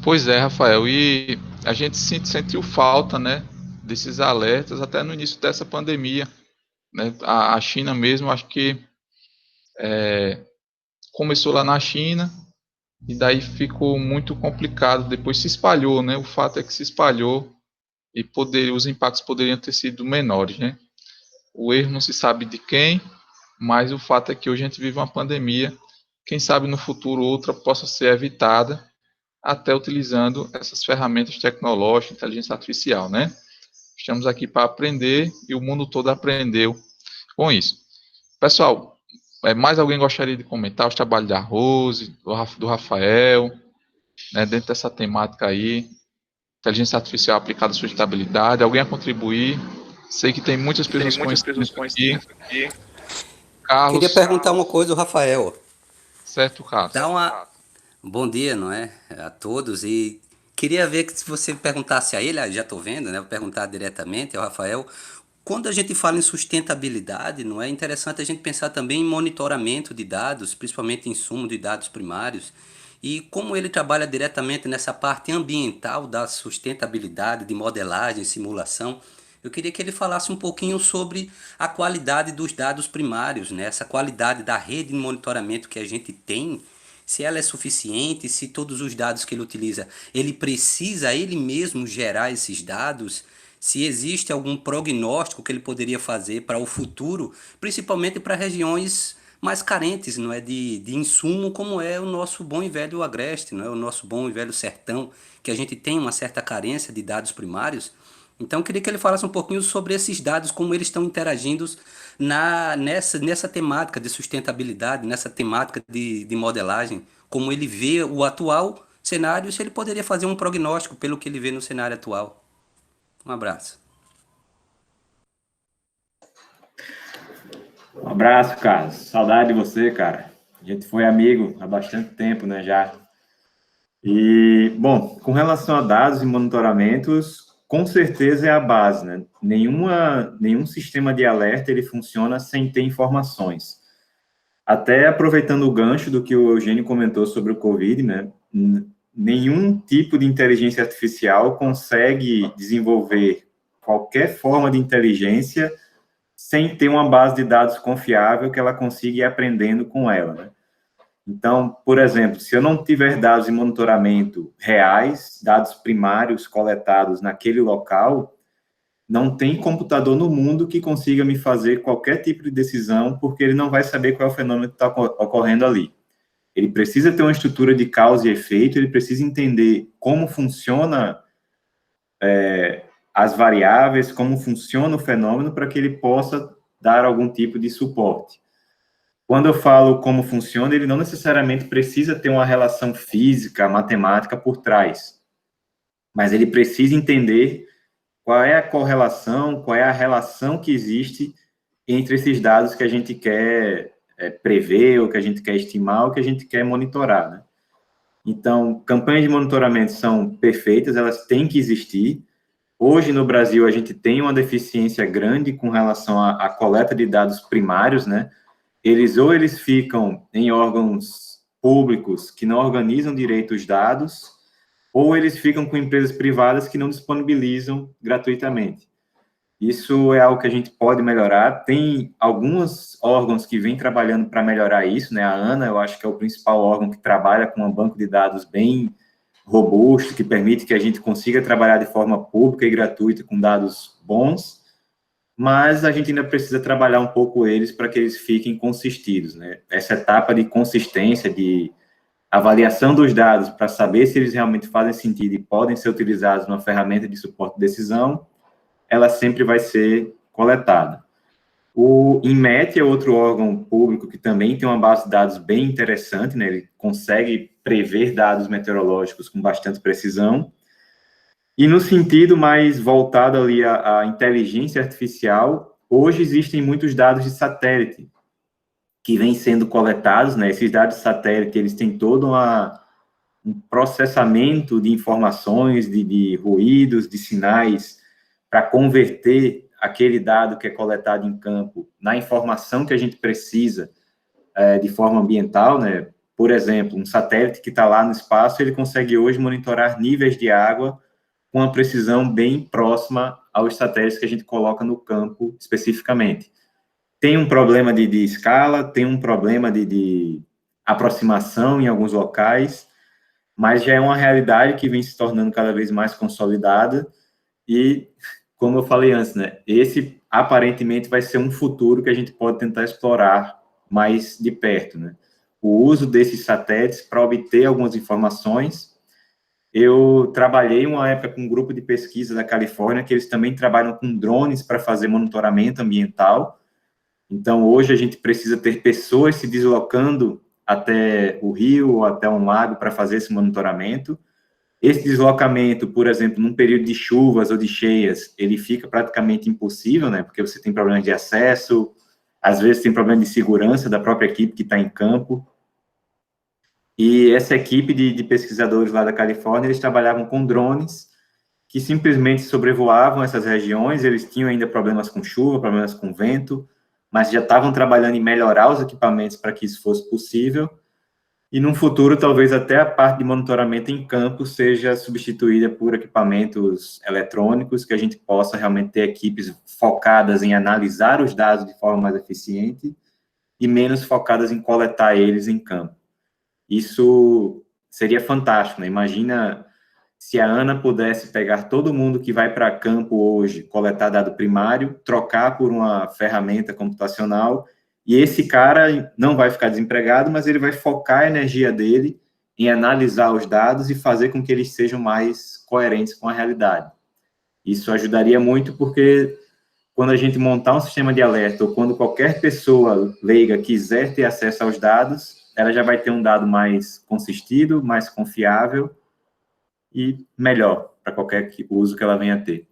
Pois é, Rafael, e a gente sentiu falta, né, desses alertas até no início dessa pandemia, né? A China mesmo, acho que começou lá na China e daí ficou muito complicado, depois se espalhou, né? O fato é que se espalhou e os impactos poderiam ter sido menores, né? O erro não se sabe de quem, mas o fato é que hoje a gente vive uma pandemia, quem sabe no futuro outra possa ser evitada até utilizando essas ferramentas tecnológicas, inteligência artificial, né? Estamos aqui para aprender e o mundo todo aprendeu com isso. Pessoal, mais alguém gostaria de comentar os trabalhos da Rose, do Rafael, né, dentro dessa temática aí, inteligência artificial aplicada à sustentabilidade? Alguém a contribuir? Sei que tem muitas pessoas conhecidas aqui. Carlos. Queria perguntar uma coisa, Rafael. Certo, Carlos. Bom dia, não é? A todos. E queria ver que se você perguntasse a ele, já estou vendo, né? Vou perguntar diretamente ao Rafael. Quando a gente fala em sustentabilidade, não é interessante a gente pensar também em monitoramento de dados, principalmente insumo de dados primários, e como ele trabalha diretamente nessa parte ambiental da sustentabilidade, de modelagem, simulação. Eu queria que ele falasse um pouquinho sobre a qualidade dos dados primários, né? Essa qualidade da rede de monitoramento que a gente tem, se ela é suficiente, se todos os dados que ele utiliza, ele precisa ele mesmo gerar esses dados, se existe algum prognóstico que ele poderia fazer para o futuro, principalmente para regiões mais carentes, não é, de insumo, como é o nosso bom e velho agreste, não é, o nosso bom e velho sertão, que a gente tem uma certa carência de dados primários. Então, eu queria que ele falasse um pouquinho sobre esses dados, como eles estão interagindo nessa temática de sustentabilidade, nessa temática de modelagem, como ele vê o atual cenário, se ele poderia fazer um prognóstico pelo que ele vê no cenário atual. Um abraço. Um abraço, Carlos. Saudade de você, cara. A gente foi amigo há bastante tempo, né, já. E, bom, com relação a dados e monitoramentos, com certeza é a base, né? Nenhum sistema de alerta ele funciona sem ter informações. Até aproveitando o gancho do que o Eugênio comentou sobre o Covid, né? Nenhum tipo de inteligência artificial consegue desenvolver qualquer forma de inteligência sem ter uma base de dados confiável que ela consiga ir aprendendo com ela, né? Então, por exemplo, se eu não tiver dados de monitoramento reais, dados primários coletados naquele local, não tem computador no mundo que consiga me fazer qualquer tipo de decisão, porque ele não vai saber qual é o fenômeno que está ocorrendo ali. Ele precisa ter uma estrutura de causa e efeito, ele precisa entender como funciona as variáveis, como funciona o fenômeno, para que ele possa dar algum tipo de suporte. Quando eu falo como funciona, ele não necessariamente precisa ter uma relação física, matemática por trás, mas ele precisa entender qual é a correlação, qual é a relação que existe entre esses dados que a gente quer prever, ou que a gente quer estimar, ou que a gente quer monitorar, né? Então, campanhas de monitoramento são perfeitas, elas têm que existir. Hoje, no Brasil, a gente tem uma deficiência grande com relação à coleta de dados primários, né? Eles ficam em órgãos públicos que não organizam direito os dados, ou eles ficam com empresas privadas que não disponibilizam gratuitamente. Isso é algo que a gente pode melhorar. Tem alguns órgãos que vêm trabalhando para melhorar isso, né? A ANA, eu acho que é o principal órgão que trabalha com um banco de dados bem robusto, que permite que a gente consiga trabalhar de forma pública e gratuita com dados bons, mas a gente ainda precisa trabalhar um pouco eles para que eles fiquem consistidos, né? Essa etapa de consistência, de avaliação dos dados para saber se eles realmente fazem sentido e podem ser utilizados numa ferramenta de suporte de decisão, ela sempre vai ser coletada. O INMET é outro órgão público que também tem uma base de dados bem interessante, né? Ele consegue prever dados meteorológicos com bastante precisão. E no sentido mais voltado ali à inteligência artificial, hoje existem muitos dados de satélite que vêm sendo coletados, né? Esses dados de satélite, eles têm toda um processamento de informações, de ruídos, de sinais, para converter aquele dado que é coletado em campo na informação que a gente precisa de forma ambiental, né? Por exemplo, um satélite que está lá no espaço, ele consegue hoje monitorar níveis de água com uma precisão bem próxima aos satélites que a gente coloca no campo especificamente. Tem um problema de escala, tem um problema de aproximação em alguns locais, mas já é uma realidade que vem se tornando cada vez mais consolidada e, como eu falei antes, né, esse aparentemente vai ser um futuro que a gente pode tentar explorar mais de perto, né? O uso desses satélites para obter algumas informações. Eu trabalhei uma época com um grupo de pesquisa da Califórnia, que eles também trabalham com drones para fazer monitoramento ambiental. Então, hoje a gente precisa ter pessoas se deslocando até o rio ou até um lago para fazer esse monitoramento. Esse deslocamento, por exemplo, num período de chuvas ou de cheias, ele fica praticamente impossível, né? Porque você tem problemas de acesso, às vezes tem problema de segurança da própria equipe que está em campo. E essa equipe de pesquisadores lá da Califórnia, eles trabalhavam com drones que simplesmente sobrevoavam essas regiões, eles tinham ainda problemas com chuva, problemas com vento, mas já estavam trabalhando em melhorar os equipamentos para que isso fosse possível, e num futuro, talvez até a parte de monitoramento em campo seja substituída por equipamentos eletrônicos, que a gente possa realmente ter equipes focadas em analisar os dados de forma mais eficiente e menos focadas em coletar eles em campo. Isso seria fantástico, né? Imagina se a Ana pudesse pegar todo mundo que vai para campo hoje, coletar dado primário, trocar por uma ferramenta computacional, e esse cara não vai ficar desempregado, mas ele vai focar a energia dele em analisar os dados e fazer com que eles sejam mais coerentes com a realidade. Isso ajudaria muito porque quando a gente montar um sistema de alerta, ou quando qualquer pessoa leiga quiser ter acesso aos dados, ela já vai ter um dado mais consistido, mais confiável e melhor para qualquer uso que ela venha a ter.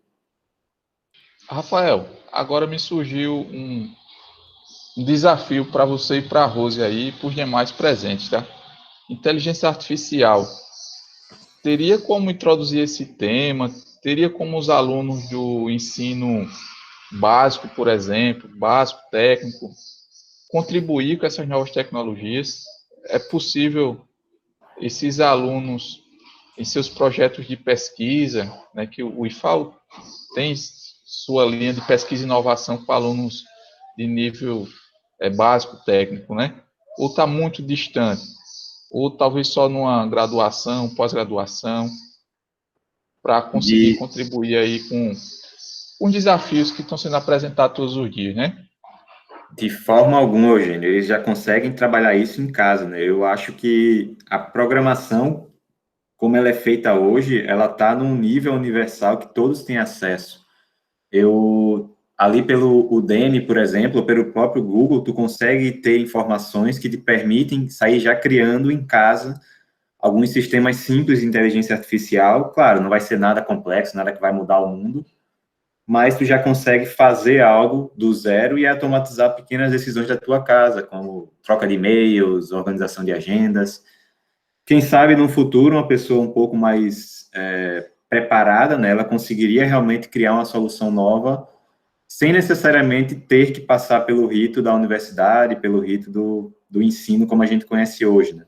Rafael, agora me surgiu um desafio para você e para a Rose aí, e para os demais presentes, tá? Inteligência artificial. Teria como introduzir esse tema? Teria como os alunos do ensino básico, por exemplo, básico, técnico, contribuir com essas novas tecnologias? É possível esses alunos, em seus projetos de pesquisa, né, que o IFAL tem sua linha de pesquisa e inovação para alunos de nível básico, técnico, né? Ou está muito distante, ou talvez só numa graduação, pós-graduação, para conseguir contribuir aí com desafios que estão sendo apresentados todos os dias, né? De forma alguma, Eugênio, eles já conseguem trabalhar isso em casa, né? Eu acho que a programação, como ela é feita hoje, ela está num nível universal que todos têm acesso. Ali pelo Udemy, por exemplo, ou pelo próprio Google, tu consegue ter informações que te permitem sair já criando em casa alguns sistemas simples de inteligência artificial. Claro, não vai ser nada complexo, nada que vai mudar o mundo, mas tu já consegue fazer algo do zero e automatizar pequenas decisões da tua casa, como troca de e-mails, organização de agendas. Quem sabe, no futuro, uma pessoa um pouco mais preparada, né, ela conseguiria realmente criar uma solução nova, sem necessariamente ter que passar pelo rito da universidade, pelo rito do ensino, como a gente conhece hoje, né?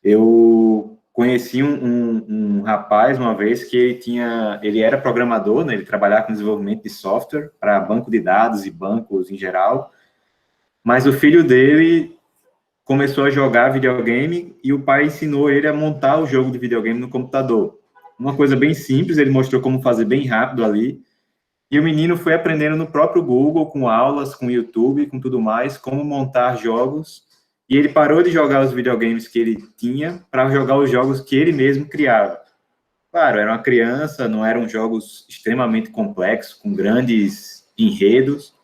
Eu conheci um rapaz uma vez que ele era programador, né, ele trabalhava com desenvolvimento de software para banco de dados e bancos em geral, mas o filho dele começou a jogar videogame e o pai ensinou ele a montar o jogo de videogame no computador. Uma coisa bem simples, ele mostrou como fazer bem rápido ali, e o menino foi aprendendo no próprio Google, com aulas, com YouTube, com tudo mais, como montar jogos, e ele parou de jogar os videogames que ele tinha para jogar os jogos que ele mesmo criava. Claro, era uma criança, não eram jogos extremamente complexos, com grandes enredos,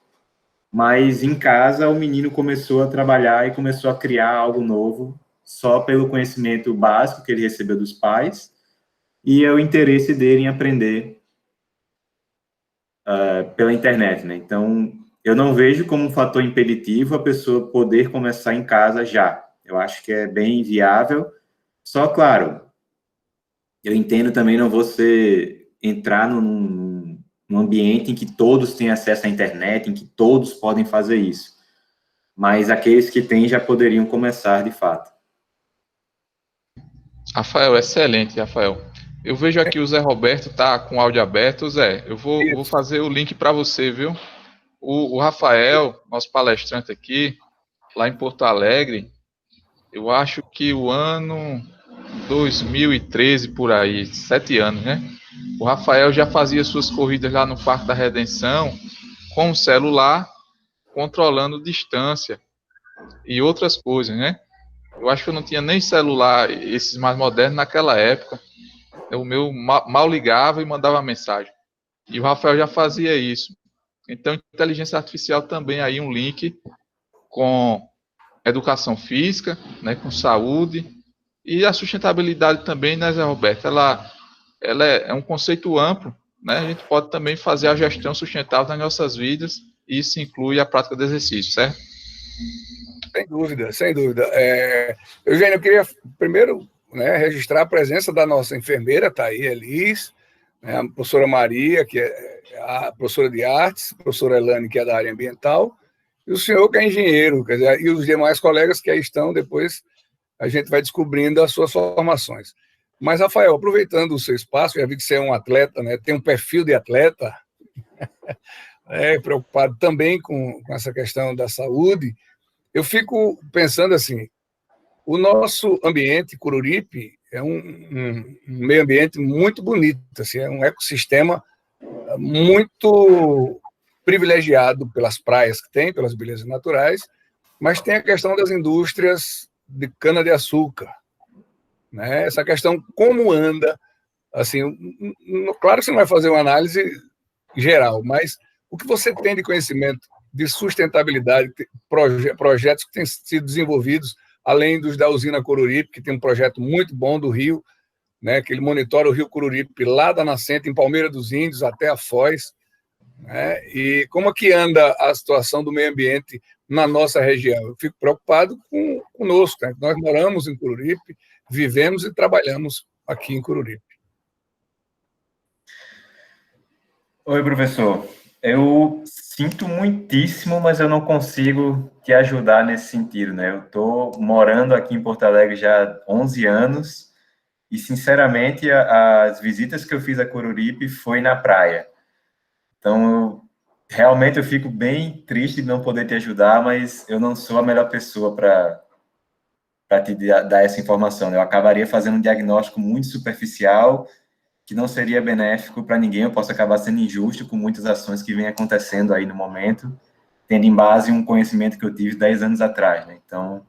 mas em casa o menino começou a trabalhar e começou a criar algo novo, só pelo conhecimento básico que ele recebeu dos pais, e o interesse dele em aprender pela internet, né? Então, eu não vejo como um fator impeditivo a pessoa poder começar em casa já. Eu acho que é bem viável, Só, claro, eu entendo também, não você entrar num ambiente em que todos têm acesso à internet, em que todos podem fazer isso. Mas aqueles que têm já poderiam começar de fato. Rafael, excelente, Rafael. Eu vejo aqui o Zé Roberto tá com o áudio aberto. Zé, eu vou Isso. fazer o link para você, viu? O Rafael, nosso palestrante aqui, lá em Porto Alegre, eu acho que o ano 2013, por aí, 7 anos, né? O Rafael já fazia suas corridas lá no Parque da Redenção com o celular, controlando distância e outras coisas, né? Eu acho que eu não tinha nem celular, esses mais modernos, naquela época. O meu mal ligava e mandava mensagem. E o Rafael já fazia isso. Então, inteligência artificial também aí um link com educação física, né, com saúde e a sustentabilidade também, né, Zé Roberto? Ela é um conceito amplo, né? A gente pode também fazer a gestão sustentável nas nossas vidas e isso inclui a prática do exercício, certo? Sem dúvida, sem dúvida. Eugênio, eu queria primeiro, né, registrar a presença da nossa enfermeira, tá aí, Elis, né, a professora Maria, que é a professora de artes, a professora Elane, que é da área ambiental, e o senhor, que é engenheiro, quer dizer, e os demais colegas que aí estão, depois a gente vai descobrindo as suas formações. Mas, Rafael, aproveitando o seu espaço, já vi que você é um atleta, né, tem um perfil de atleta, preocupado também com essa questão da saúde. Eu fico pensando assim, o nosso ambiente, Coruripe, é um meio ambiente muito bonito, assim, é um ecossistema muito privilegiado pelas praias que tem, pelas belezas naturais, mas tem a questão das indústrias de cana-de-açúcar, né? Essa questão como anda, assim, claro que você não vai fazer uma análise geral, mas o que você tem de conhecimento de sustentabilidade, projetos que têm sido desenvolvidos, além dos da usina Coruripe, que tem um projeto muito bom do Rio, né, que ele monitora o Rio Coruripe lá da nascente, em Palmeira dos Índios, até a Foz, né, e como é que anda a situação do meio ambiente na nossa região? Eu fico preocupado conosco, né? Nós moramos em Coruripe, vivemos e trabalhamos aqui em Coruripe. Oi, professor. Eu sinto muitíssimo, mas eu não consigo te ajudar nesse sentido, né? Eu estou morando aqui em Porto Alegre já há 11 anos e, sinceramente, as visitas que eu fiz a Coruripe foi na praia. Então, realmente eu fico bem triste de não poder te ajudar, mas eu não sou a melhor pessoa para te dar essa informação. Eu acabaria fazendo um diagnóstico muito superficial que não seria benéfico para ninguém. Eu posso acabar sendo injusto com muitas ações que vêm acontecendo aí no momento, tendo em base um conhecimento que eu tive 10 anos atrás, né? Então,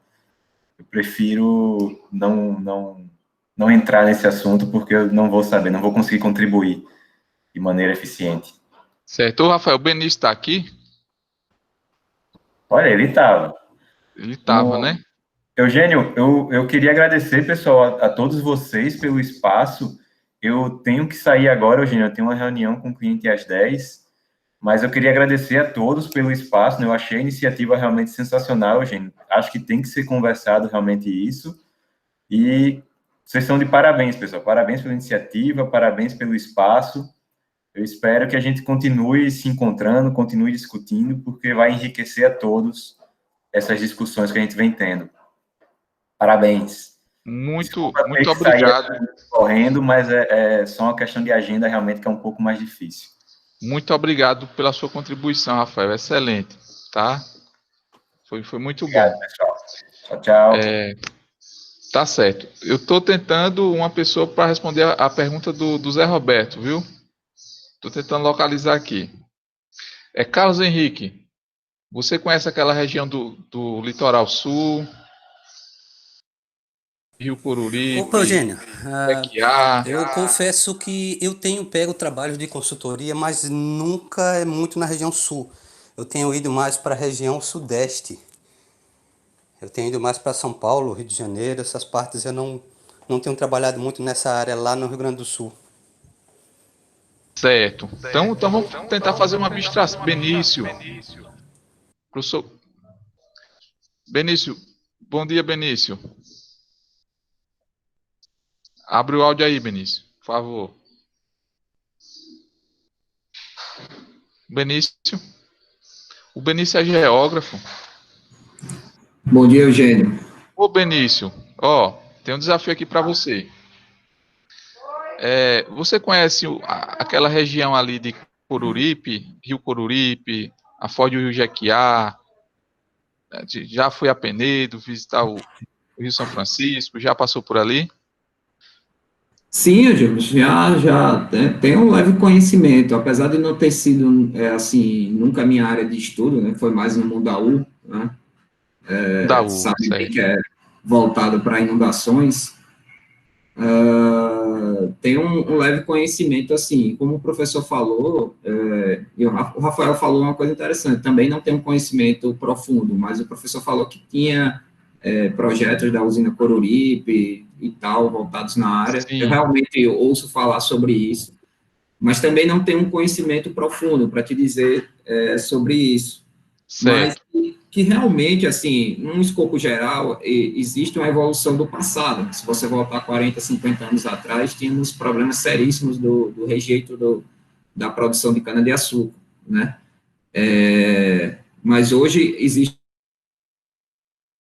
eu prefiro não entrar nesse assunto, porque eu não vou saber, não vou conseguir contribuir de maneira eficiente. Certo. O Rafael Benício está aqui? Olha, ele estava. Ele estava, né? Eugênio, eu queria agradecer, pessoal, a todos vocês pelo espaço. Eu tenho que sair agora, Eugênio, eu tenho uma reunião com o cliente às 10, mas eu queria agradecer a todos pelo espaço, né? Eu achei a iniciativa realmente sensacional, Eugênio. Acho que tem que ser conversado realmente isso. E vocês são de parabéns, pessoal. Parabéns pela iniciativa, parabéns pelo espaço. Eu espero que a gente continue se encontrando, continue discutindo, porque vai enriquecer a todos essas discussões que a gente vem tendo. Parabéns. Muito Desculpa ter que sair obrigado. correndo, mas é só uma questão de agenda realmente que é um pouco mais difícil. Muito obrigado pela sua contribuição, Rafael. Excelente, tá? Foi muito Obrigado, bom. pessoal. Tchau, tchau. Tá certo. Eu estou tentando uma pessoa para responder a pergunta do Zé Roberto, viu? Estou tentando localizar aqui. Carlos Henrique, você conhece aquela região do litoral sul? Rio Coruripe, Opa, Eugênio, Pequiá. eu confesso que eu tenho pego trabalho de consultoria, mas nunca é muito na região sul. Eu tenho ido mais para a região sudeste. Eu tenho ido mais para São Paulo, Rio de Janeiro, essas partes eu não tenho trabalhado muito nessa área lá no Rio Grande do Sul. Certo. Então vamos tentar fazer uma abstração. Benício. Professor. Benício. Bom dia, Benício. Abre o áudio aí, Benício, por favor. Benício. O Benício é geógrafo. Bom dia, Eugênio. Ô, Benício, ó, tem um desafio aqui para você. Você conhece aquela região ali de Coruripe, Rio Coruripe, a foz do Rio Jequiá, já foi a Penedo, visitar o Rio São Francisco, já passou por ali? Sim, Eugênio, já tenho um leve conhecimento, apesar de não ter sido, assim, nunca minha área de estudo, né, foi mais no Mundaú, né, sabe bem que é voltado para inundações, tem um leve conhecimento, assim, como o professor falou, e o Rafael falou uma coisa interessante, também não tem um conhecimento profundo, mas o professor falou que tinha projetos da usina Coruripe e tal, voltados na área. Sim. Eu realmente ouço falar sobre isso, mas também não tenho um conhecimento profundo para te dizer sobre isso. Certo. Mas que realmente, assim, num escopo geral, existe uma evolução do passado. Se você voltar 40, 50 anos atrás, tínhamos problemas seríssimos do rejeito da produção de cana-de-açúcar, né? Mas hoje existe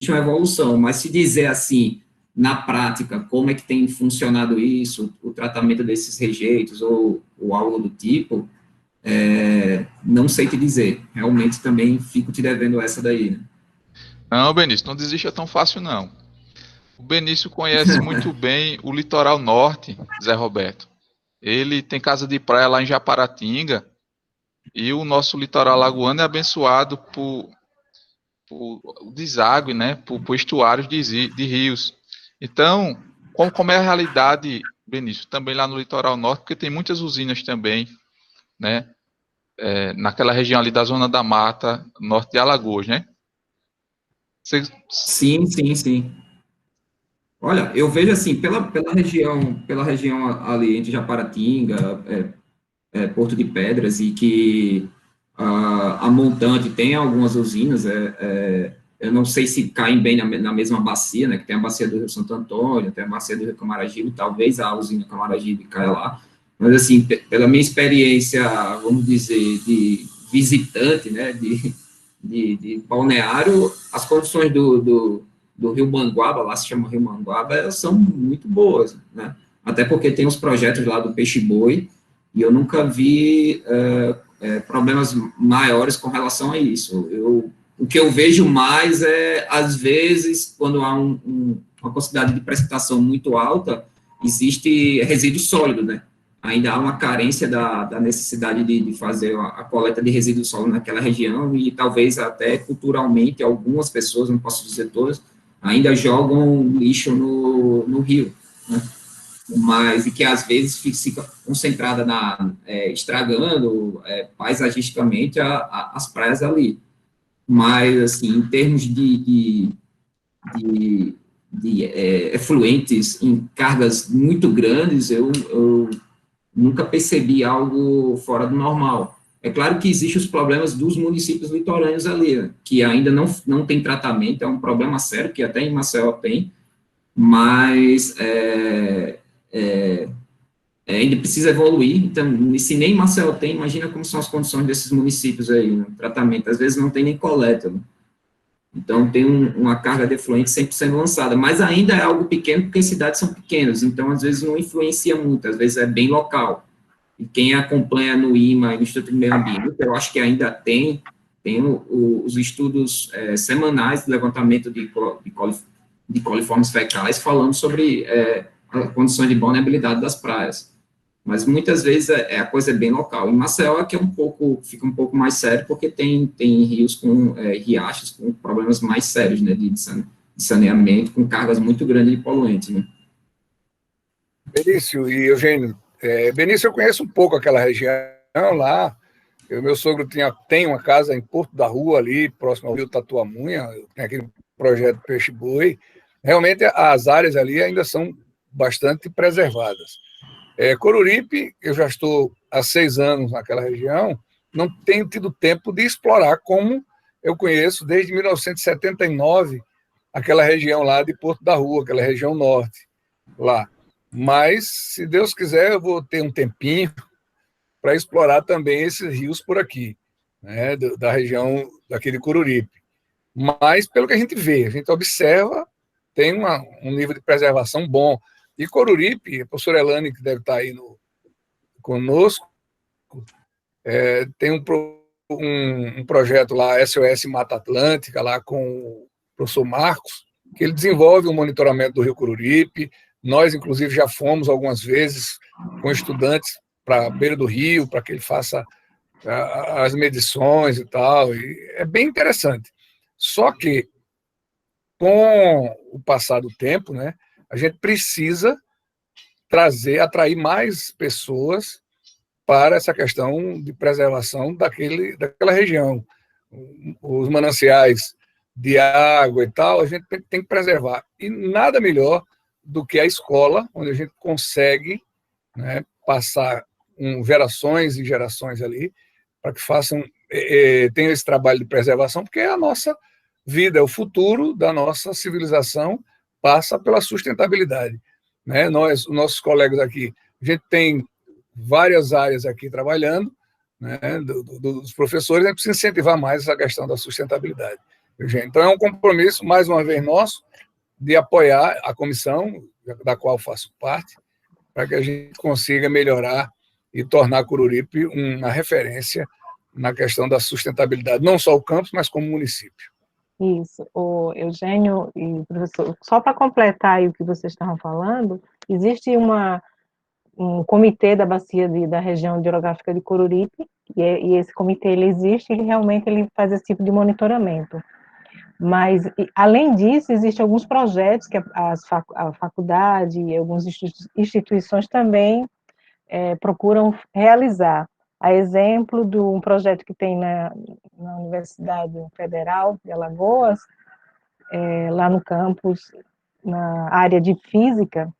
uma evolução, mas se dizer assim, na prática, como é que tem funcionado isso, o tratamento desses rejeitos ou algo do tipo, não sei te dizer. Realmente também fico te devendo essa daí, né? Não, Benício, não desista tão fácil, não. O Benício conhece muito bem o litoral norte, Zé Roberto. Ele tem casa de praia lá em Japaratinga, e o nosso litoral alagoano é abençoado por deságue, né, por estuários de rios. Então, como é a realidade, Benício, também lá no litoral norte, porque tem muitas usinas também, né, naquela região ali da Zona da Mata, norte de Alagoas, né? Sim. Olha, eu vejo assim, pela região ali entre Japaratinga, Porto de Pedras, e que a montante tem algumas usinas, eu não sei se caem bem na mesma bacia, né, que tem a bacia do Rio Santo Antônio, tem a bacia do Rio Camaragibe, talvez a usina Camaragibe caia lá, mas assim, pela minha experiência, vamos dizer, de visitante, né, de balneário, as condições do Rio Manguaba, lá se chama Rio Manguaba, elas são muito boas, né, até porque tem os projetos lá do peixe-boi, e eu nunca vi problemas maiores com relação a isso. O que eu vejo mais às vezes, quando há uma quantidade de precipitação muito alta, existe resíduo sólido, né? Ainda há uma carência da necessidade de fazer a coleta de resíduo sólido naquela região, e talvez até culturalmente algumas pessoas, não posso dizer todas, ainda jogam lixo no rio, né? Mas e que às vezes fica concentrada estragando paisagisticamente as praias ali. Mas, assim, em termos de efluentes em cargas muito grandes, eu nunca percebi algo fora do normal. É claro que existem os problemas dos municípios litorâneos ali, né, que ainda não tem tratamento, é um problema sério, que até em Maceió tem, mas ainda precisa evoluir. Então, se nem Maceió tem, imagina como são as condições desses municípios aí, no tratamento. Às vezes não tem nem coleta, né? Então, tem uma carga de efluente sempre sendo lançada, mas ainda é algo pequeno, porque as cidades são pequenas, então, às vezes, não influencia muito, às vezes é bem local. E quem acompanha no IMA e no Instituto de Meio Ambiente, eu acho que ainda tem os estudos semanais de levantamento de coliformes fecais, falando sobre condições de vulnerabilidade das praias. Mas muitas vezes a coisa é bem local. Em Maceió é que fica um pouco mais sério, porque tem rios riachos com problemas mais sérios, né, de saneamento, com cargas muito grandes de poluentes, né? Benício e Eugênio, Benício, eu conheço um pouco aquela região lá. Meu sogro tem uma casa em Porto da Rua, ali, próximo ao rio Tatuamunha, tem aquele projeto Peixe-Boi. Realmente, as áreas ali ainda são bastante preservadas. Coruripe, eu já estou há 6 anos naquela região, não tenho tido tempo de explorar como eu conheço desde 1979 aquela região lá de Porto da Rua, aquela região norte lá. mas, se Deus quiser, eu vou ter um tempinho para explorar também esses rios por aqui, né, da região daqui de Coruripe. Mas, pelo que a gente vê, a gente observa, tem um nível de preservação bom. E Coruripe, a professora Elane, que deve estar aí conosco, tem um projeto lá, SOS Mata Atlântica, lá com o professor Marcos, que ele desenvolve um monitoramento do Rio Coruripe. Nós, inclusive, já fomos algumas vezes com estudantes para a beira do rio, para que ele faça as medições e tal. E é bem interessante. Só que, com o passar do tempo, né, a gente precisa atrair mais pessoas para essa questão de preservação daquela região. Os mananciais de água e tal, a gente tem que preservar. E nada melhor do que a escola, onde a gente consegue, né, passar gerações e gerações ali, para que tenham esse trabalho de preservação, porque é a nossa vida, é o futuro da nossa civilização, passa pela sustentabilidade. Né? Os nossos colegas aqui, a gente tem várias áreas aqui trabalhando, né, dos professores, a gente precisa incentivar mais essa questão da sustentabilidade. Então, é um compromisso, mais uma vez, nosso, de apoiar a comissão, da qual faço parte, para que a gente consiga melhorar e tornar Coruripe uma referência na questão da sustentabilidade, não só o campus, mas como município. Isso, o Eugênio e professor, só para completar aí o que vocês estavam falando, existe um comitê da bacia da região hidrográfica de Coruripe, e esse comitê ele existe e realmente ele faz esse tipo de monitoramento. Mas, além disso, existem alguns projetos que a faculdade e algumas instituições também procuram realizar. A exemplo de um projeto que tem na Universidade Federal de Alagoas, lá no campus, na área de física,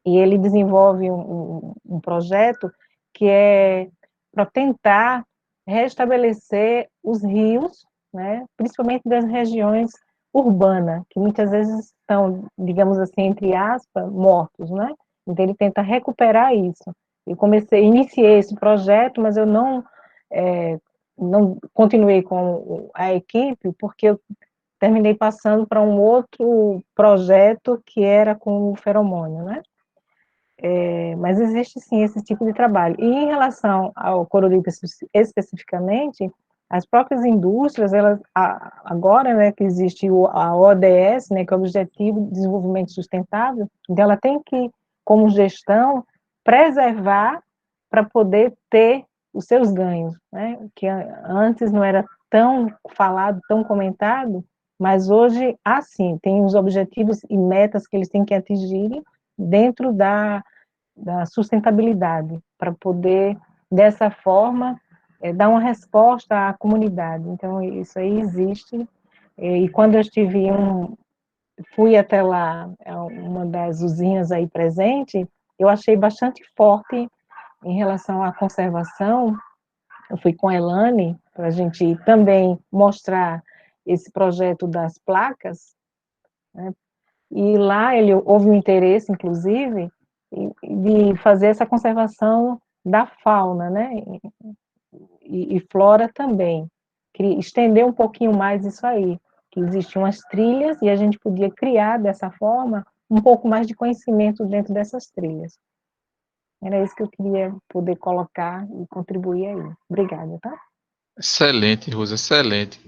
e ele desenvolve um projeto que é para tentar restabelecer os rios, né, principalmente das regiões urbanas, que muitas vezes estão, digamos assim, entre aspas, mortos, né? Então ele tenta recuperar isso. Iniciei esse projeto, mas eu não continuei com a equipe, porque eu terminei passando para um outro projeto que era com o feromônio, né? Mas existe sim esse tipo de trabalho. E em relação ao Coruripe especificamente, as próprias indústrias, elas agora, né, que existe a ODS, né, que é o Objetivo de Desenvolvimento Sustentável, então ela tem que, como gestão, preservar para poder ter os seus ganhos, né, que antes não era tão falado, tão comentado, mas hoje, sim, tem os objetivos e metas que eles têm que atingir dentro da sustentabilidade, para poder, dessa forma, dar uma resposta à comunidade. Então, isso aí existe, e quando eu fui até lá, uma das usinas aí presente, eu achei bastante forte em relação à conservação. Eu fui com a Elane, para a gente também mostrar esse projeto das placas, né? E lá houve um interesse, inclusive, de fazer essa conservação da fauna, né, e flora também, estender um pouquinho mais isso aí, que existiam as trilhas e a gente podia criar dessa forma um pouco mais de conhecimento dentro dessas trilhas. Era isso que eu queria poder colocar e contribuir aí. Obrigada, tá? Excelente, Rosa, excelente.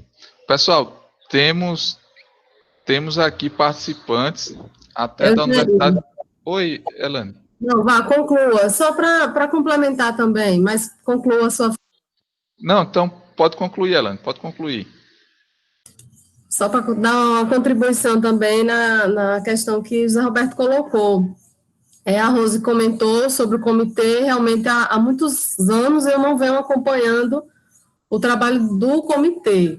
Pessoal, temos aqui participantes até da Universidade... Oi, Elane. Não, vá, conclua. Só para complementar também, mas conclua a sua... Não, então pode concluir, Elane, pode concluir. Só para dar uma contribuição também na questão que o Zé Roberto colocou. A Rose comentou sobre o comitê, realmente há muitos anos eu não venho acompanhando o trabalho do comitê,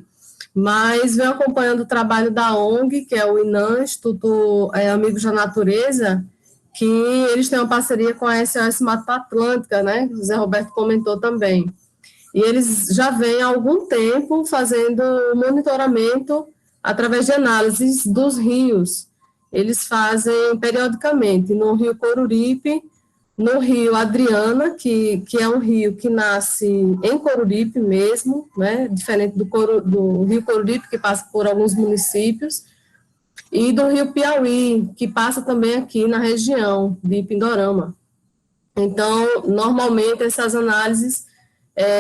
mas venho acompanhando o trabalho da ONG, que é o INAM, Instituto Amigos da Natureza, que eles têm uma parceria com a SOS Mata Atlântica, né, que o Zé Roberto comentou também. E eles já vêm há algum tempo fazendo monitoramento através de análises dos rios. eles fazem periodicamente no Rio Coruripe, no Rio Adriana, que é um rio que nasce em Coruripe mesmo, né, diferente do Rio Coruripe, que passa por alguns municípios, e do Rio Piauí, que passa também aqui na região de Pindorama. Então, normalmente, essas análises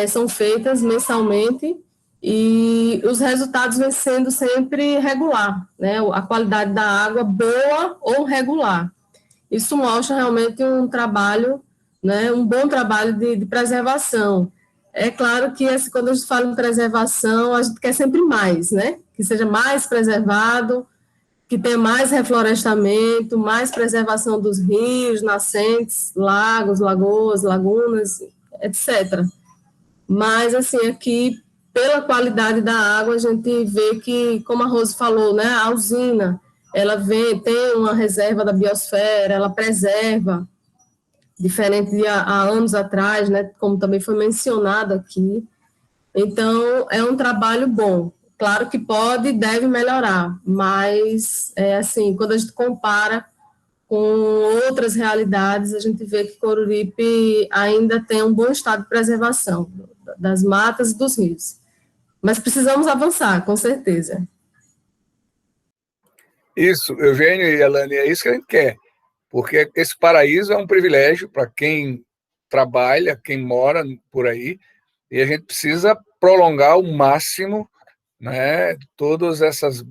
são feitas mensalmente e os resultados vêm sendo sempre regular, né? A qualidade da água boa ou regular. Isso mostra realmente um trabalho, né, um bom trabalho de preservação. É claro que quando a gente fala em preservação, a gente quer sempre mais, né? Que seja mais preservado, que tenha mais reflorestamento, mais preservação dos rios, nascentes, lagos, lagoas, lagunas, etc. Mas, assim, aqui, pela qualidade da água, a gente vê que, como a Rose falou, né, a usina, ela tem uma reserva da biosfera, ela preserva, diferente de há anos atrás, né, como também foi mencionado aqui. Então, é um trabalho bom. Claro que pode e deve melhorar, mas, assim, quando a gente compara com outras realidades, a gente vê que Coruripe ainda tem um bom estado de preservação das matas e dos rios. Mas precisamos avançar, com certeza. Isso, Eugênio e Elane, é isso que a gente quer, porque esse paraíso é um privilégio para quem trabalha, quem mora por aí, e a gente precisa prolongar ao máximo, né, todas essas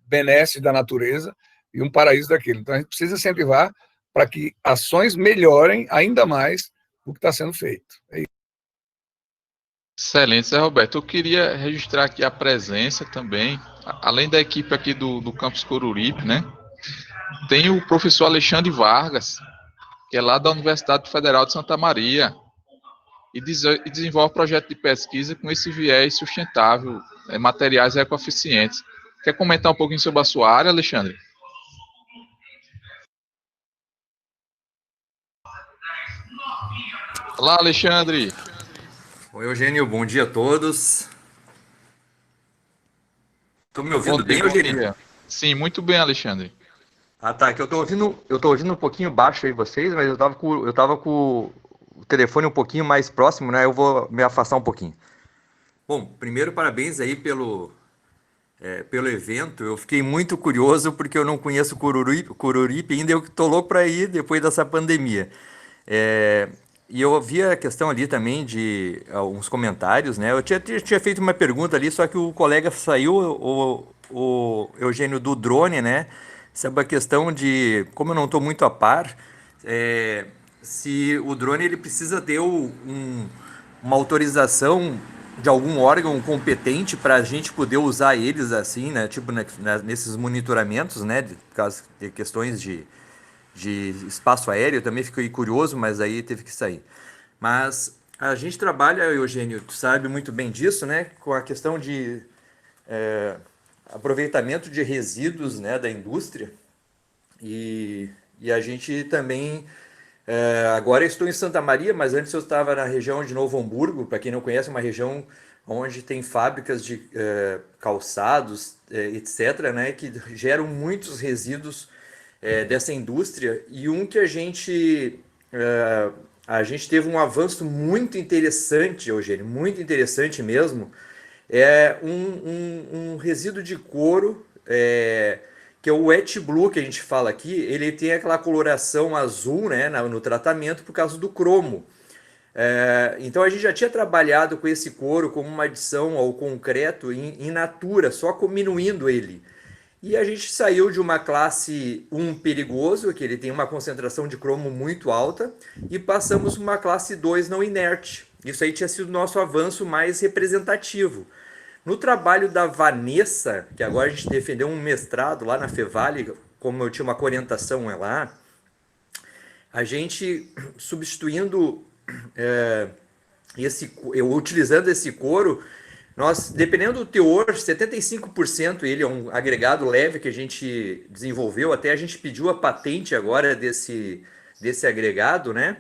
benesses da natureza e um paraíso daquele. Então, a gente precisa incentivar para que ações melhorem ainda mais o que está sendo feito. Excelente, Zé Roberto. Eu queria registrar aqui a presença também, além da equipe aqui do Campus Coruripe, né? Tem o professor Alexandre Vargas, que é lá da Universidade Federal de Santa Maria, e desenvolve projeto de pesquisa com esse viés sustentável, materiais ecoeficientes. Quer comentar um pouquinho sobre a sua área, Alexandre? Olá, Alexandre. Oi, Eugênio, bom dia a todos. Estão me ouvindo bem, Eugênio? Sim, muito bem, Alexandre. Ah, tá, que eu tô ouvindo um pouquinho baixo aí vocês, mas eu tava com o telefone um pouquinho mais próximo, né? Eu vou me afastar um pouquinho. Bom, primeiro, parabéns aí pelo evento. Eu fiquei muito curioso porque eu não conheço Coruripe ainda, eu tô louco para ir depois dessa pandemia. E eu ouvi a questão ali também de alguns comentários, né? Eu tinha feito uma pergunta ali, só que o colega saiu, o Eugênio, do drone, né? Sobre a questão de, como eu não estou muito a par, se o drone ele precisa ter uma autorização de algum órgão competente para a gente poder usar eles assim, né? Tipo nesses monitoramentos, né? De questões de espaço aéreo, eu também fiquei curioso, mas aí teve que sair. Mas a gente trabalha, Eugênio, tu sabe muito bem disso, né? Com a questão de aproveitamento de resíduos, né, da indústria. E a gente também... agora eu estou em Santa Maria, mas antes eu estava na região de Novo Hamburgo, para quem não conhece, uma região onde tem fábricas de calçados, etc., né, que geram muitos resíduos dessa indústria, e que a gente teve um avanço muito interessante, Eugênio, muito interessante mesmo, é um resíduo de couro, que é o wet blue que a gente fala aqui. Ele tem aquela coloração azul, né, no tratamento por causa do cromo. Então a gente já tinha trabalhado com esse couro como uma adição ao concreto in natura, só diminuindo ele. E a gente saiu de uma classe 1 perigoso, que ele tem uma concentração de cromo muito alta, e passamos para uma classe 2 não inerte. Isso aí tinha sido o nosso avanço mais representativo. No trabalho da Vanessa, que agora a gente defendeu um mestrado lá na Fevale, como eu tinha uma orientação lá, a gente substituindo, utilizando esse couro, nós, dependendo do teor, 75% ele é um agregado leve que a gente desenvolveu, até a gente pediu a patente agora desse agregado, né?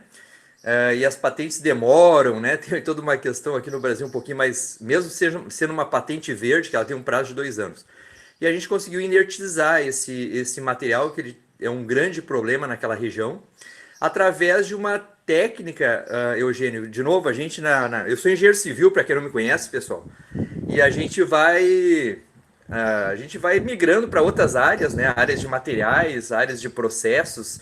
E as patentes demoram, né? Tem toda uma questão aqui no Brasil um pouquinho mais, mesmo sendo uma patente verde, que ela tem um prazo de 2 anos. e a gente conseguiu inertizar esse material, que ele é um grande problema naquela região, através de uma técnica, Eugênio, de novo, a gente eu sou engenheiro civil, para quem não me conhece, pessoal, e a gente vai migrando para outras áreas, né, áreas de materiais, áreas de processos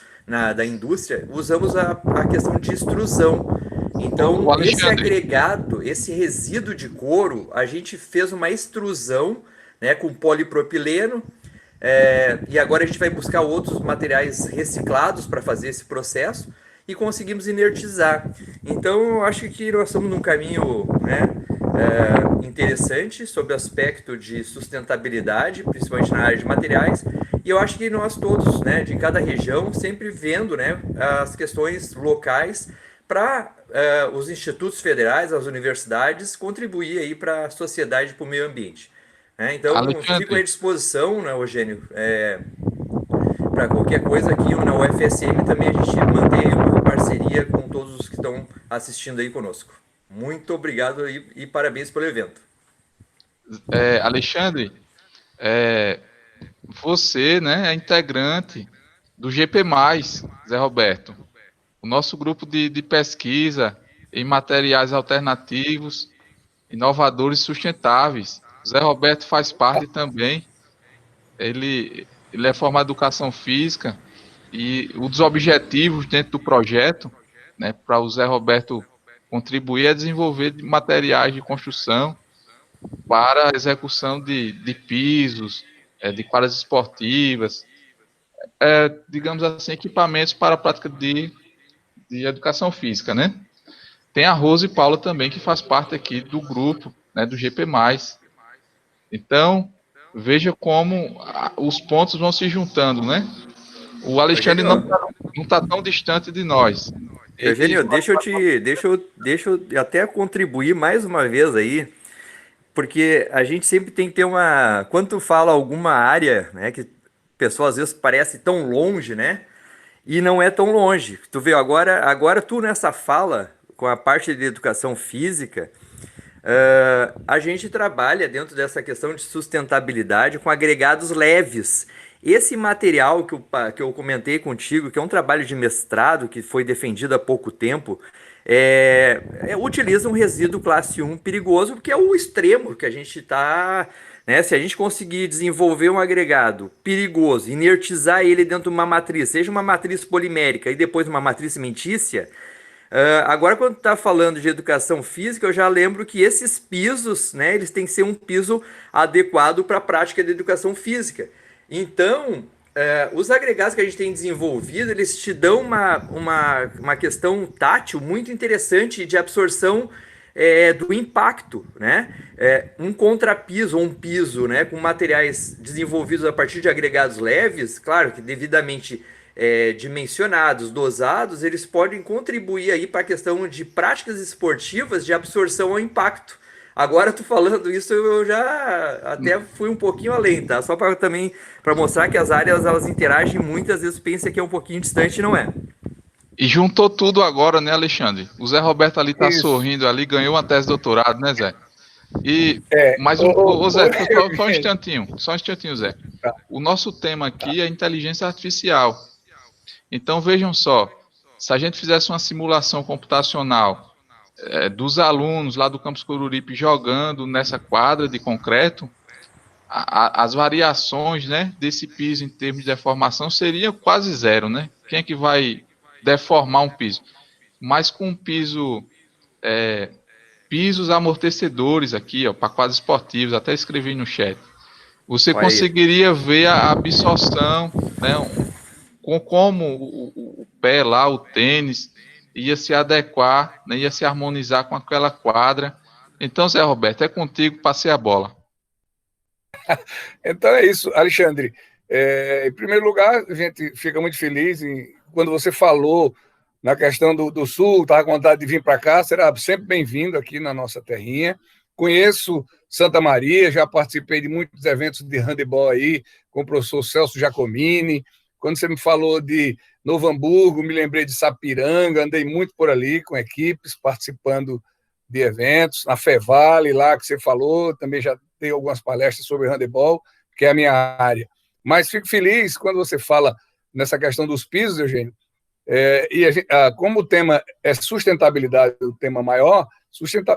da indústria, usamos a questão de extrusão. Então, esse agregado, esse resíduo de couro, a gente fez uma extrusão, né, com polipropileno, e agora a gente vai buscar outros materiais reciclados para fazer esse processo e conseguimos inertizar. Então, eu acho que nós estamos num caminho, né, interessante sobre o aspecto de sustentabilidade, principalmente na área de materiais, e eu acho que nós todos, né, de cada região, sempre vendo, né, as questões locais para os institutos federais, as universidades, contribuir aí para a sociedade e para o meio ambiente. Então, fico à disposição, né, Eugênio, para qualquer coisa aqui na UFSM também a gente mantém uma parceria com todos os que estão assistindo aí conosco. Muito obrigado e parabéns pelo evento. Alexandre, você, né, é integrante do GP+, Zé Roberto, o nosso grupo de pesquisa em materiais alternativos, inovadores e sustentáveis. O Zé Roberto faz parte também, ele é formado em educação física, e um dos objetivos dentro do projeto, né, para o Zé Roberto contribuir é desenvolver materiais de construção para a execução de pisos, de quadras esportivas, digamos assim, equipamentos para a prática de educação física, né? Tem a Rose e Paula também, que faz parte aqui do grupo, né, do GP+. Então, veja como os pontos vão se juntando, né? O Alexandre não está tão distante de nós. Eugênio, deixa eu até contribuir mais uma vez aí, porque a gente sempre tem que ter quando tu fala alguma área, né, que o pessoal às vezes parece tão longe, né? E não é tão longe. Tu vê, agora tu nessa fala, com a parte de educação física, a gente trabalha dentro dessa questão de sustentabilidade com agregados leves. Esse material que eu comentei contigo, que é um trabalho de mestrado que foi defendido há pouco tempo, utiliza um resíduo classe 1 perigoso, porque é o extremo que a gente está... Né? Se a gente conseguir desenvolver um agregado perigoso, inertizar ele dentro de uma matriz, seja uma matriz polimérica e depois uma matriz cimentícia, agora quando está falando de educação física, eu já lembro que esses pisos, né, eles têm que ser um piso adequado para a prática de educação física. Então, os agregados que a gente tem desenvolvido, eles te dão uma questão tátil muito interessante de absorção do impacto, né? Um contrapiso ou um piso, né, com materiais desenvolvidos a partir de agregados leves, claro que devidamente dimensionados, dosados, eles podem contribuir aí para a questão de práticas esportivas de absorção ao impacto. Agora, tu falando isso, eu já até fui um pouquinho além, tá? Só para mostrar que as áreas elas interagem muito, às vezes pensa que é um pouquinho distante e não é. E juntou tudo agora, né, Alexandre? O Zé Roberto ali tá sorrindo ali, ganhou uma tese de doutorado, né, Zé? Mas, Zé, só um instantinho, Zé. O nosso tema aqui é inteligência artificial. Então, vejam só, se a gente fizesse uma simulação computacional dos alunos lá do Campus Coruripe jogando nessa quadra de concreto, as variações, né, desse piso em termos de deformação seriam quase zero, né? Quem é que vai deformar um piso? Mas com pisos amortecedores aqui, ó, para quadros esportivos, até escrevi no chat, você conseguiria ver a absorção, né, como o pé lá, o tênis, ia se adequar, né, ia se harmonizar com aquela quadra. Então, Zé Roberto, é contigo, passei a bola. Então é isso, Alexandre. Em primeiro lugar, a gente fica muito feliz quando você falou na questão do Sul, estava com vontade de vir para cá, será sempre bem-vindo aqui na nossa terrinha. Conheço Santa Maria, já participei de muitos eventos de handebol aí, com o professor Celso Giacomini. Quando você me falou de Novo Hamburgo, me lembrei de Sapiranga, andei muito por ali com equipes, participando de eventos. Na Fevale, lá que você falou, também já dei algumas palestras sobre handebol, que é a minha área. Mas fico feliz quando você fala nessa questão dos pisos, Eugênio, como o tema é sustentabilidade, o tema maior,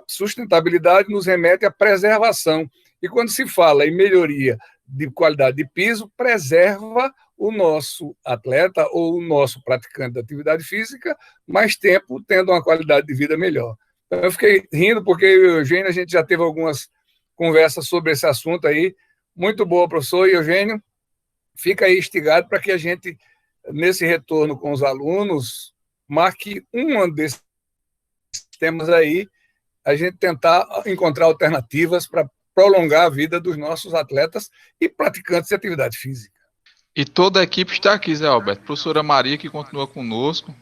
sustentabilidade nos remete à preservação. E quando se fala em melhoria de qualidade de piso, preserva o nosso atleta ou o nosso praticante da atividade física mais tempo tendo uma qualidade de vida melhor. Então, eu fiquei rindo porque eu e o Eugênio, a gente já teve algumas conversas sobre esse assunto aí. Muito boa, professor. E Eugênio, fica aí instigado para que a gente, nesse retorno com os alunos, marque um desses temas aí, a gente tentar encontrar alternativas para prolongar a vida dos nossos atletas e praticantes de atividade física. E toda a equipe está aqui, Zé Alberto. Professora Maria, que continua conosco,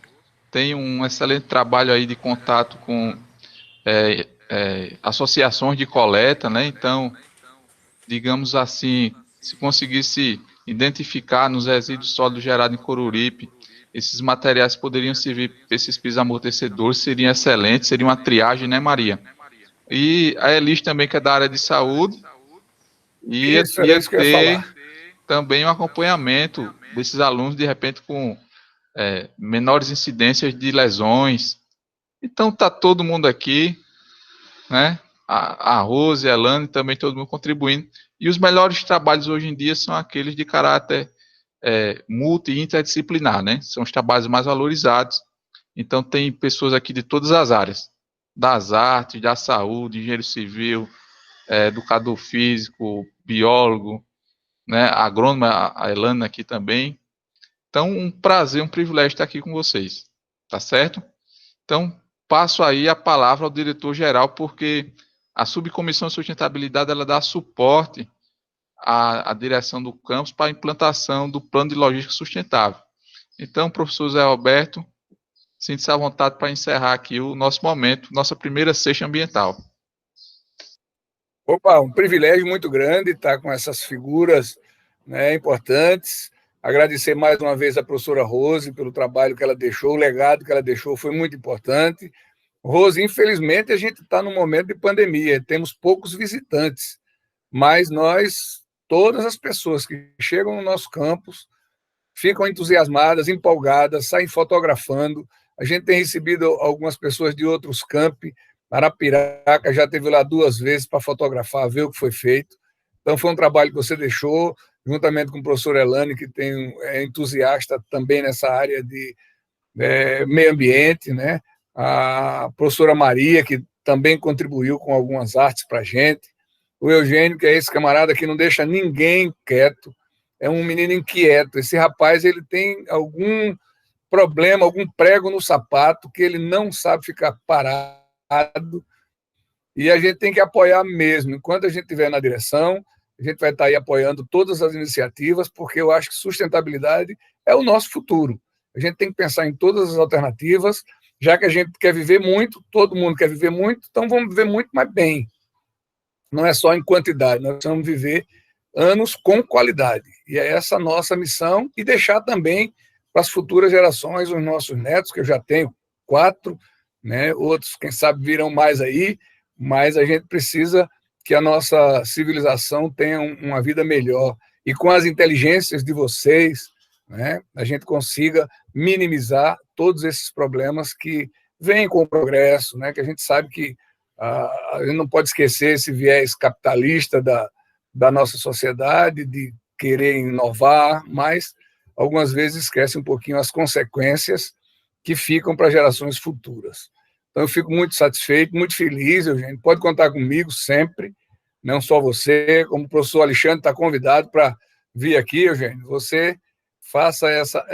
tem um excelente trabalho aí de contato com associações de coleta, né? Então, digamos assim, se conseguisse identificar nos resíduos sólidos gerados em Coruripe, esses materiais poderiam servir para esses pisos amortecedores, seriam excelentes, seria uma triagem, né, Maria? E a Elis também, que é da área de saúde, e ia ter também um acompanhamento desses alunos, de repente, com menores incidências de lesões. Então, está todo mundo aqui, né? A Rose, a Elane, também todo mundo contribuindo. E os melhores trabalhos hoje em dia são aqueles de caráter multi e interdisciplinar, né? São os trabalhos mais valorizados. Então, tem pessoas aqui de todas as áreas, das artes, da saúde, engenheiro civil, educador físico, biólogo, né? Agrônoma, a Elane aqui também. Então, um prazer, um privilégio estar aqui com vocês, tá certo? Então, passo aí a palavra ao diretor-geral, porque a Subcomissão de Sustentabilidade, ela dá suporte à direção do campus para a implantação do Plano de Logística Sustentável. Então, professor Zé Alberto, sinta-se à vontade para encerrar aqui o nosso momento, nossa primeira sexta ambiental. Opa, um privilégio muito grande estar com essas figuras, né, importantes. Agradecer mais uma vez a professora Rose pelo trabalho que ela deixou, o legado que ela deixou foi muito importante. Rose, infelizmente, a gente está num momento de pandemia, temos poucos visitantes, mas todas as pessoas que chegam no nosso campus, ficam entusiasmadas, empolgadas, saem fotografando. A gente tem recebido algumas pessoas de outros campi. Arapiraca já esteve lá 2 vezes para fotografar, ver o que foi feito. Então, foi um trabalho que você deixou, juntamente com o professor Elane, que é entusiasta também nessa área de meio ambiente, né? A professora Maria, que também contribuiu com algumas artes para a gente. O Eugênio, que é esse camarada que não deixa ninguém quieto, é um menino inquieto. Esse rapaz, ele tem algum problema, algum prego no sapato, que ele não sabe ficar parado, e a gente tem que apoiar mesmo. Enquanto a gente estiver na direção, a gente vai estar aí apoiando todas as iniciativas, porque eu acho que sustentabilidade é o nosso futuro. A gente tem que pensar em todas as alternativas, já que a gente quer viver muito, todo mundo quer viver muito, então vamos viver muito, mas bem. Não é só em quantidade, nós precisamos viver anos com qualidade. E é essa a nossa missão, e deixar também para as futuras gerações, os nossos netos, que eu já tenho 4, né? Outros, quem sabe, virão mais aí, mas a gente precisa que a nossa civilização tenha uma vida melhor. E com as inteligências de vocês, né, a gente consiga minimizar todos esses problemas que vêm com o progresso, né, que a gente sabe que a gente não pode esquecer esse viés capitalista da nossa sociedade, de querer inovar, mas algumas vezes esquece um pouquinho as consequências que ficam para gerações futuras. Então, eu fico muito satisfeito, muito feliz, Eugênio. Pode contar comigo sempre, não só você, como o professor Alexandre está convidado para vir aqui, Eugênio. Você faça essa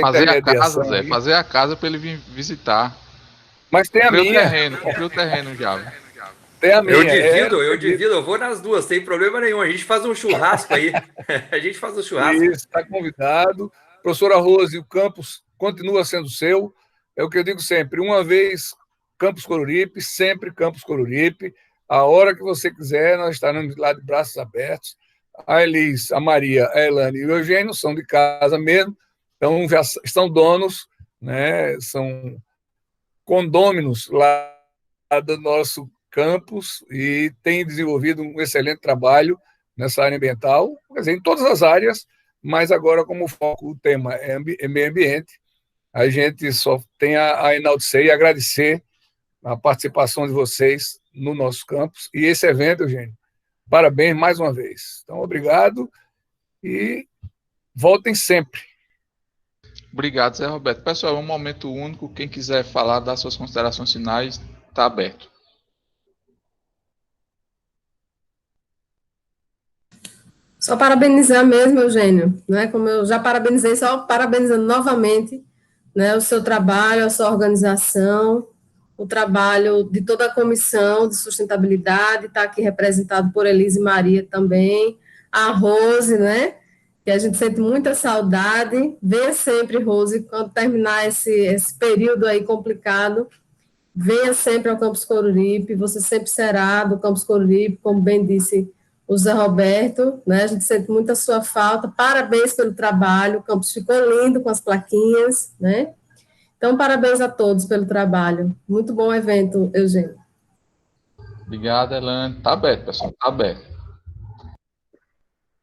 intermediação. Fazer a casa para ele vir visitar. Mas tem comprei a minha. Comprei o terreno já. Tem a minha. Eu divido, eu vou nas duas, sem problema nenhum. A gente faz um churrasco aí. A gente faz um churrasco. Isso, está convidado. Professora Rose, o campus continua sendo seu. É o que eu digo sempre, uma vez Campus Coruripe, sempre Campus Coruripe. A hora que você quiser, nós estaremos lá de braços abertos. A Elis, a Maria, a Elane e o Eugênio são de casa mesmo, então já estão donos, né, são condôminos lá do nosso campus e têm desenvolvido um excelente trabalho, nessa área ambiental, quer dizer, em todas as áreas, mas agora como foco, o tema é meio ambiente, a gente só tem a enaltecer e agradecer a participação de vocês no nosso campus, e esse evento, Eugênio, parabéns mais uma vez. Então, obrigado e voltem sempre. Obrigado, Zé Roberto. Pessoal, é um momento único. Quem quiser falar, dar suas considerações finais, está aberto. Só parabenizar mesmo, Eugênio, né? Como eu já parabenizei, só parabenizando novamente, né, o seu trabalho, a sua organização, o trabalho de toda a comissão de sustentabilidade, está aqui representado por Elise Maria também, a Rose, né? Que a gente sente muita saudade. Venha sempre, Rose, quando terminar esse período aí complicado, venha sempre ao Campus Coruripe, você sempre será do Campus Coruripe, como bem disse o Zé Roberto, né? A gente sente muito a sua falta. Parabéns pelo trabalho, o campus ficou lindo com as plaquinhas, né? Então, parabéns a todos pelo trabalho. Muito bom evento, Eugênio. Obrigado, Elane. Está aberto, pessoal, está aberto.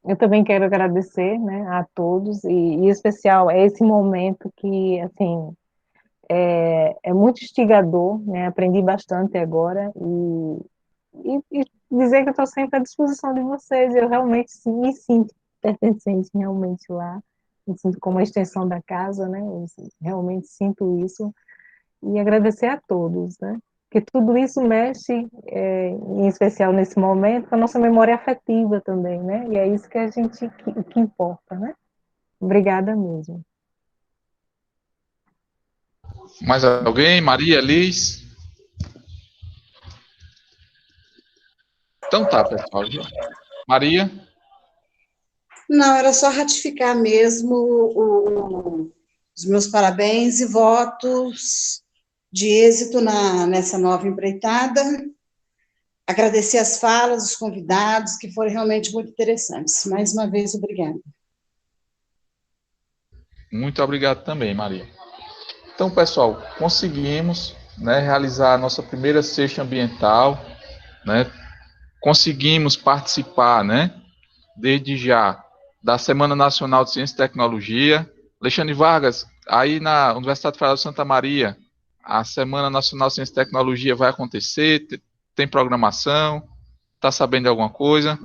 Eu também quero agradecer, né, a todos, e em especial é esse momento que, assim, é muito instigador, né? Aprendi bastante agora, e dizer que eu estou sempre à disposição de vocês. Eu realmente me sinto pertencente realmente lá, me sinto como uma extensão da casa, né? Eu realmente sinto isso, e agradecer a todos, né? Porque tudo isso mexe, em especial nesse momento, com a nossa memória afetiva também, né? E é isso que a gente que importa, né? Obrigada mesmo. Mais alguém? Maria, Liz? Então tá, pessoal. Maria? Não, era só ratificar mesmo os meus parabéns e votos de êxito nessa nova empreitada. Agradecer as falas dos convidados, que foram realmente muito interessantes. Mais uma vez, obrigada. Muito obrigado também, Maria. Então, pessoal, conseguimos, né, realizar a nossa primeira sexta ambiental, né? Conseguimos participar, né, desde já, da Semana Nacional de Ciência e Tecnologia. Alexandre Vargas, aí na Universidade Federal de Santa Maria, a Semana Nacional de Ciência e Tecnologia vai acontecer? Tem programação? Está sabendo de alguma coisa?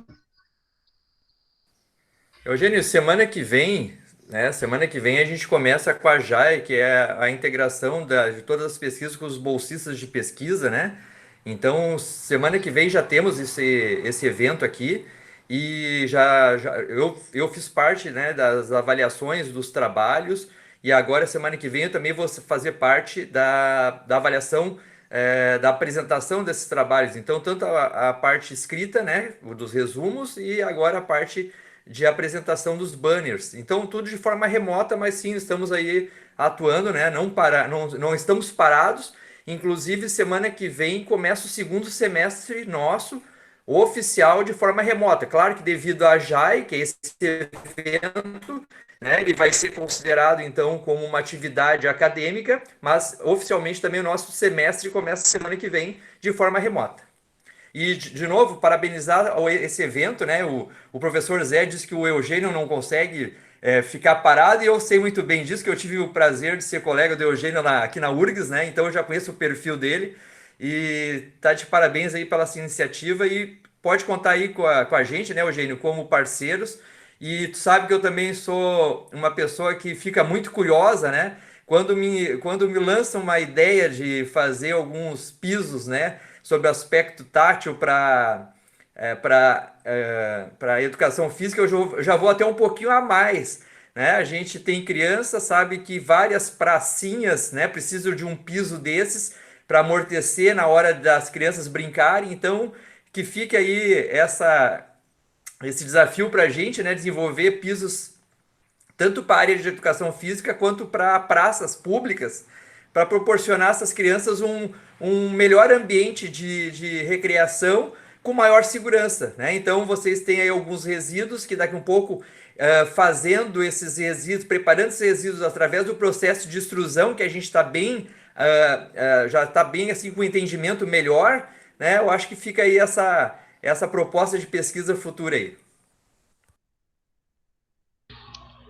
Eugênio, semana que vem, né? Semana que vem a gente começa com a JAI, que é a integração de todas as pesquisas com os bolsistas de pesquisa, né? Então, semana que vem já temos esse evento aqui, e eu fiz parte, né, das avaliações dos trabalhos, e agora, semana que vem, eu também vou fazer parte da avaliação, da apresentação desses trabalhos. Então, tanto a parte escrita, né, dos resumos, e agora a parte de apresentação dos banners. Então, tudo de forma remota, mas sim, estamos aí atuando, né? Não estamos parados. Inclusive, semana que vem começa o segundo semestre nosso, oficial, de forma remota. Claro que devido à JAI, que é esse evento, né, ele vai ser considerado, então, como uma atividade acadêmica, mas oficialmente também o nosso semestre começa semana que vem de forma remota. E, de novo, parabenizar esse evento, né? O professor Zé disse que o Eugênio não consegue ficar parado, e eu sei muito bem disso, que eu tive o prazer de ser colega do Eugênio aqui na URGS, né? Então eu já conheço o perfil dele, e tá de parabéns aí pela sua iniciativa, e pode contar aí com a gente, né, Eugênio, como parceiros. E tu sabe que eu também sou uma pessoa que fica muito curiosa, né? Quando me lançam uma ideia de fazer alguns pisos, né, sobre aspecto tátil para a educação física, eu já vou até um pouquinho a mais, né? A gente tem criança, sabe que várias pracinhas, né, precisam de um piso desses para amortecer na hora das crianças brincarem. Então, que fique aí esse desafio para a gente, né, desenvolver pisos tanto para a área de educação física quanto para praças públicas, para proporcionar a essas crianças um melhor ambiente de recreação com maior segurança, né? Então, vocês têm aí alguns resíduos que daqui um pouco, fazendo esses resíduos, preparando esses resíduos através do processo de extrusão, que a gente está bem, já está bem assim, com um entendimento melhor, né? Eu acho que fica aí essa proposta de pesquisa futura aí.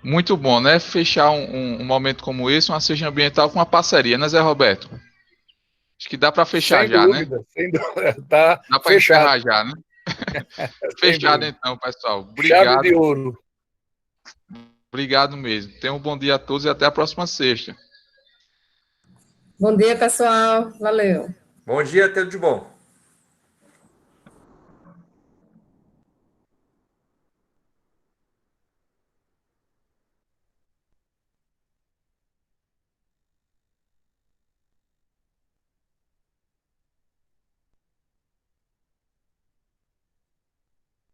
Muito bom, né? Fechar um momento como esse, uma sexta ambiental com uma parceria, né, Zé Roberto? Acho que dá para fechar já, né? Sem dúvida, tá Dá para encerrar já, né? Fechado então, pessoal. Obrigado. Chave de ouro. Obrigado mesmo. Tenham um bom dia a todos e até a próxima sexta. Bom dia, pessoal. Valeu. Bom dia, tudo de bom.